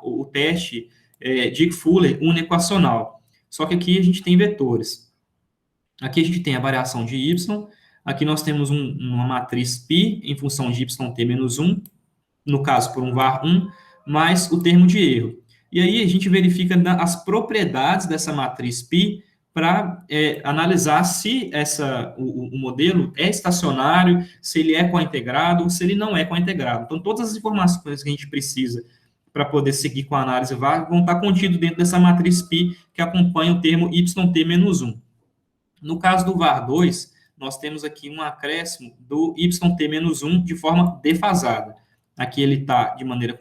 o teste Dick-Fuller uniequacional. Só que aqui a gente tem vetores. Aqui a gente tem a variação de y, aqui nós temos uma matriz π em função de yt menos 1, no caso por um var 1, mais o termo de erro. E aí a gente verifica as propriedades dessa matriz π para analisar se o modelo é estacionário, se ele é cointegrado, se ele não é cointegrado. Então, todas as informações que a gente precisa para poder seguir com a análise VAR vão estar contidas dentro dessa matriz π que acompanha o termo yt menos 1. No caso do VAR 2, nós temos aqui um acréscimo do yt menos 1 de forma defasada. Aqui ele está de maneira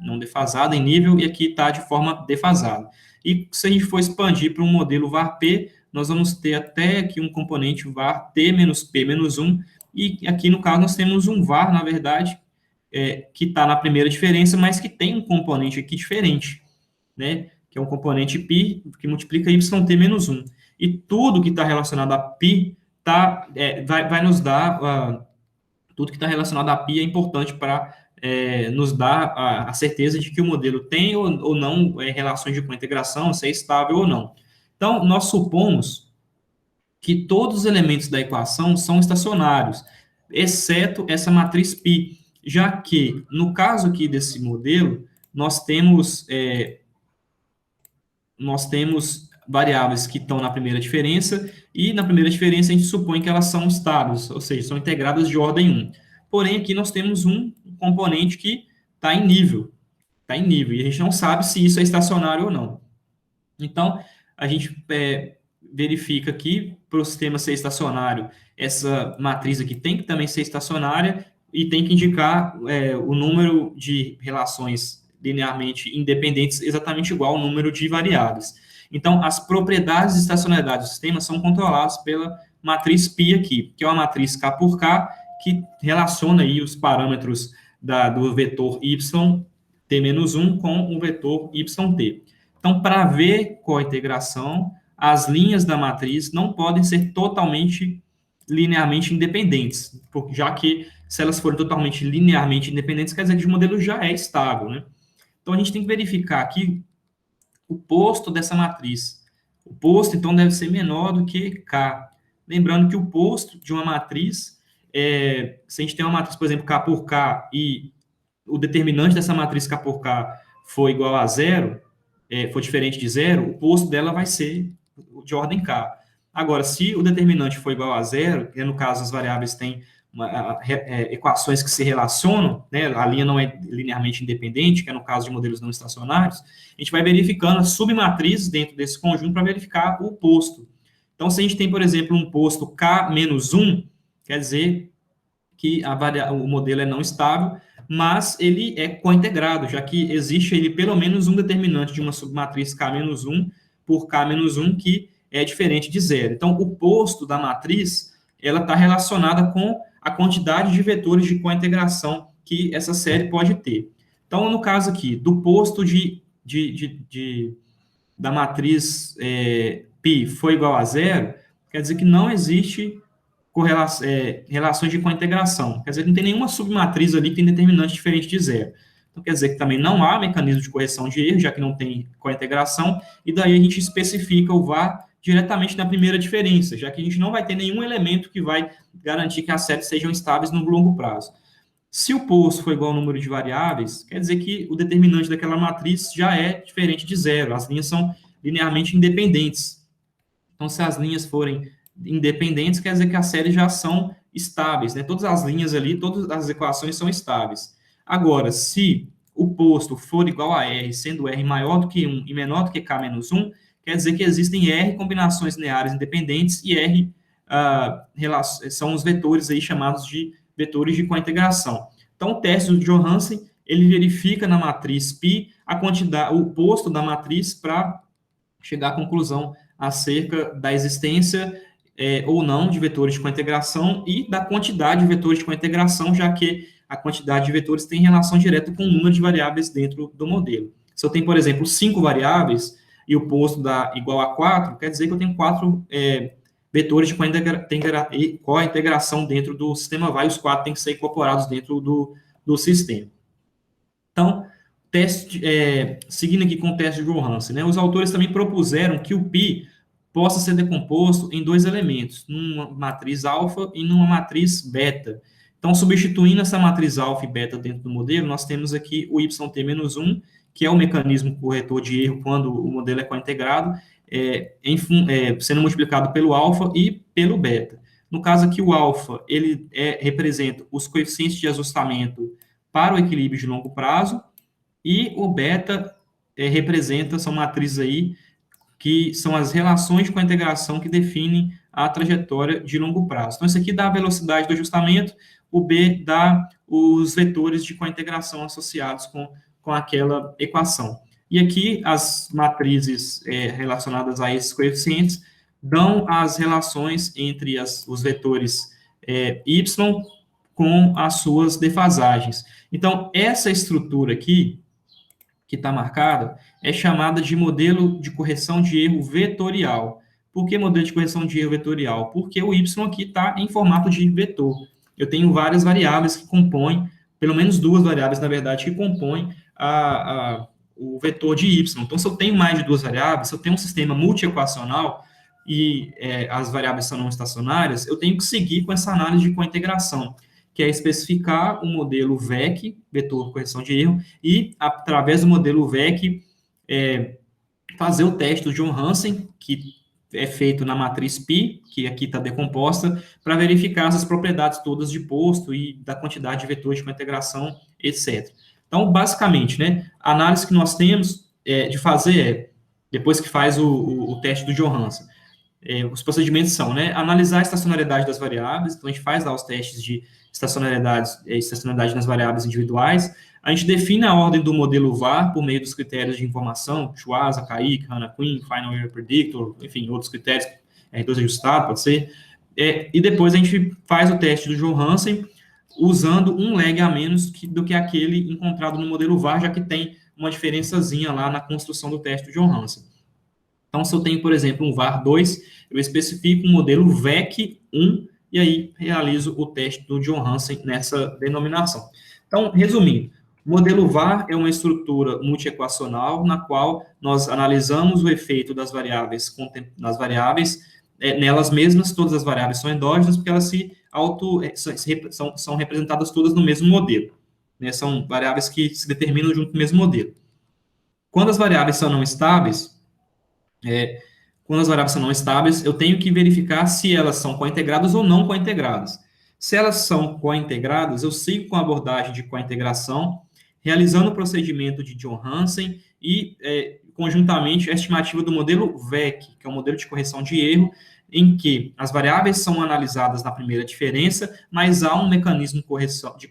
não defasada em nível e aqui está de forma defasada. E se a gente for expandir para um modelo VAR-P, nós vamos ter até aqui um componente VAR-T menos P menos 1, e aqui no caso nós temos um VAR, na verdade, que está na primeira diferença, mas que tem um componente aqui diferente, né? Que é um componente π que multiplica yt menos 1. E tudo que está relacionado a π vai nos dar... tudo que está relacionado a π é importante para nos dar a certeza de que o modelo tem ou não relações de cointegração, se é estável ou não. Então, nós supomos que todos os elementos da equação são estacionários, exceto essa matriz π, já que, no caso aqui desse modelo, nós temos variáveis que estão na primeira diferença, e na primeira diferença a gente supõe que elas são estáveis, ou seja, são integradas de ordem 1. Porém, aqui nós temos um componente que está em nível, e a gente não sabe se isso é estacionário ou não. Então, a gente verifica que, para o sistema ser estacionário, essa matriz aqui tem que também ser estacionária e tem que indicar o número de relações linearmente independentes exatamente igual ao número de variáveis. Então, as propriedades de estacionalidade do sistema são controladas pela matriz π aqui, que é uma matriz K por K, que relaciona aí os parâmetros do vetor yt-1 com o vetor yt. Então, para ver cointegração, as linhas da matriz não podem ser totalmente linearmente independentes, já que, se elas forem totalmente linearmente independentes, quer dizer que o modelo já é estável, né? Então, a gente tem que verificar aqui o posto dessa matriz. O posto, então, deve ser menor do que K. Lembrando que o posto de uma matriz, se a gente tem uma matriz, por exemplo, K por K, e o determinante dessa matriz K por K for igual a zero, for diferente de zero, o posto dela vai ser de ordem K. Agora, se o determinante for igual a zero, que no caso as variáveis têm equações que se relacionam, né, a linha não é linearmente independente, que é no caso de modelos não estacionários, a gente vai verificando as submatrizes dentro desse conjunto para verificar o posto. Então, se a gente tem, por exemplo, um posto K menos 1, quer dizer que o modelo é não estável, mas ele é cointegrado, já que existe ele pelo menos um determinante de uma submatriz K menos 1 por K menos 1 que é diferente de zero. Então, o posto da matriz, ela está relacionada com a quantidade de vetores de cointegração que essa série pode ter. Então, no caso aqui, do posto da matriz π for igual a zero, quer dizer que não existe relações de cointegração. Quer dizer que não tem nenhuma submatriz ali que tem determinante diferente de zero. Então, quer dizer que também não há mecanismo de correção de erro, já que não tem cointegração, e daí a gente especifica o VAR diretamente na primeira diferença, já que a gente não vai ter nenhum elemento que vai garantir que as séries sejam estáveis no longo prazo. Se o posto for igual ao número de variáveis, quer dizer que o determinante daquela matriz já é diferente de zero, as linhas são linearmente independentes. Então, se as linhas forem independentes, quer dizer que as séries já são estáveis, né? Todas as linhas ali, todas as equações são estáveis. Agora, se o posto for igual a R, sendo R maior do que 1 e menor do que K menos 1, quer dizer que existem R combinações lineares independentes e R são os vetores aí chamados de vetores de cointegração. Então, o teste do Johansen, ele verifica na matriz π a quantidade, o posto da matriz para chegar à conclusão acerca da existência ou não de vetores de cointegração e da quantidade de vetores de cointegração, já que a quantidade de vetores tem relação direta com o número de variáveis dentro do modelo. Se eu tenho, por exemplo, 5 variáveis e o posto dá igual a 4, quer dizer que eu tenho 4 vetores de cointegração dentro do sistema vai, os 4 têm que ser incorporados dentro do sistema. Então, seguindo aqui com o teste de Johansen, né, os autores também propuseram que o π possa ser decomposto em 2 elementos, numa matriz alfa e numa matriz beta. Então, substituindo essa matriz alfa e beta dentro do modelo, nós temos aqui o yt-1, que é o mecanismo corretor de erro quando o modelo é cointegrado, sendo multiplicado pelo alfa e pelo beta. No caso aqui, o alfa, ele representa os coeficientes de ajustamento para o equilíbrio de longo prazo, e o beta são matrizes aí que são as relações de cointegração que definem a trajetória de longo prazo. Então, isso aqui dá a velocidade do ajustamento, o B dá os vetores de cointegração associados com aquela equação. E aqui, as matrizes relacionadas a esses coeficientes dão as relações entre os vetores y com as suas defasagens. Então, essa estrutura aqui, que está marcada, é chamada de modelo de correção de erro vetorial. Por que modelo de correção de erro vetorial? Porque o y aqui está em formato de vetor. Eu tenho várias variáveis que compõem, pelo menos 2 variáveis, na verdade, que compõem o vetor de y. Então, se eu tenho mais de 2 variáveis, se eu tenho um sistema multiequacional e as variáveis são não estacionárias, eu tenho que seguir com essa análise de cointegração, que é especificar o modelo VEC, vetor de correção de erro, e, através do modelo VEC, fazer o teste do Johansen, que é feito na matriz π, que aqui está decomposta, para verificar essas propriedades todas de posto e da quantidade de vetores de cointegração, etc. Então, basicamente, né, a análise que nós temos de fazer depois que faz o teste do Johansen, os procedimentos são, né, analisar a estacionariedade das variáveis, então a gente faz lá os testes de estacionalidade nas variáveis individuais, a gente define a ordem do modelo VAR por meio dos critérios de informação, Schwarza, Kaique, Hanna-Quinn, Final Error Predictor, enfim, outros critérios, R2 ajustado, pode ser, e depois a gente faz o teste do Johansen usando um lag a menos do que aquele encontrado no modelo VAR, já que tem uma diferençazinha lá na construção do teste do Johansen. Então, se eu tenho, por exemplo, um VAR 2, eu especifico um modelo VEC 1 e aí realizo o teste do Johansen nessa denominação. Então, resumindo, o modelo VAR é uma estrutura multiequacional na qual nós analisamos o efeito das variáveis nelas mesmas, todas as variáveis são endógenas, porque elas são representadas todas no mesmo modelo. Né? São variáveis que se determinam junto no mesmo modelo. Quando as variáveis são não estáveis, eu tenho que verificar se elas são cointegradas ou não cointegradas. Se elas são cointegradas, eu sigo com a abordagem de cointegração, realizando o procedimento de Johansen e, conjuntamente, a estimativa do modelo VEC, que é o modelo de correção de erro, em que as variáveis são analisadas na primeira diferença, mas há um mecanismo de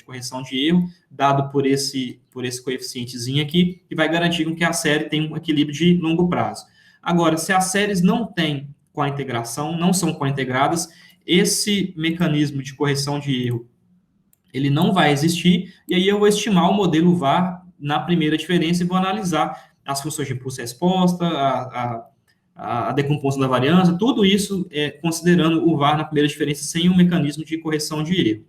correção de erro dado por esse coeficientezinho aqui, que vai garantir que a série tenha um equilíbrio de longo prazo. Agora, se as séries não têm cointegração, não são cointegradas, esse mecanismo de correção de erro ele não vai existir, e aí eu vou estimar o modelo VAR na primeira diferença e vou analisar as funções de impulso-resposta, a decomposição da variância, tudo isso considerando o VAR na primeira diferença sem um mecanismo de correção de erro.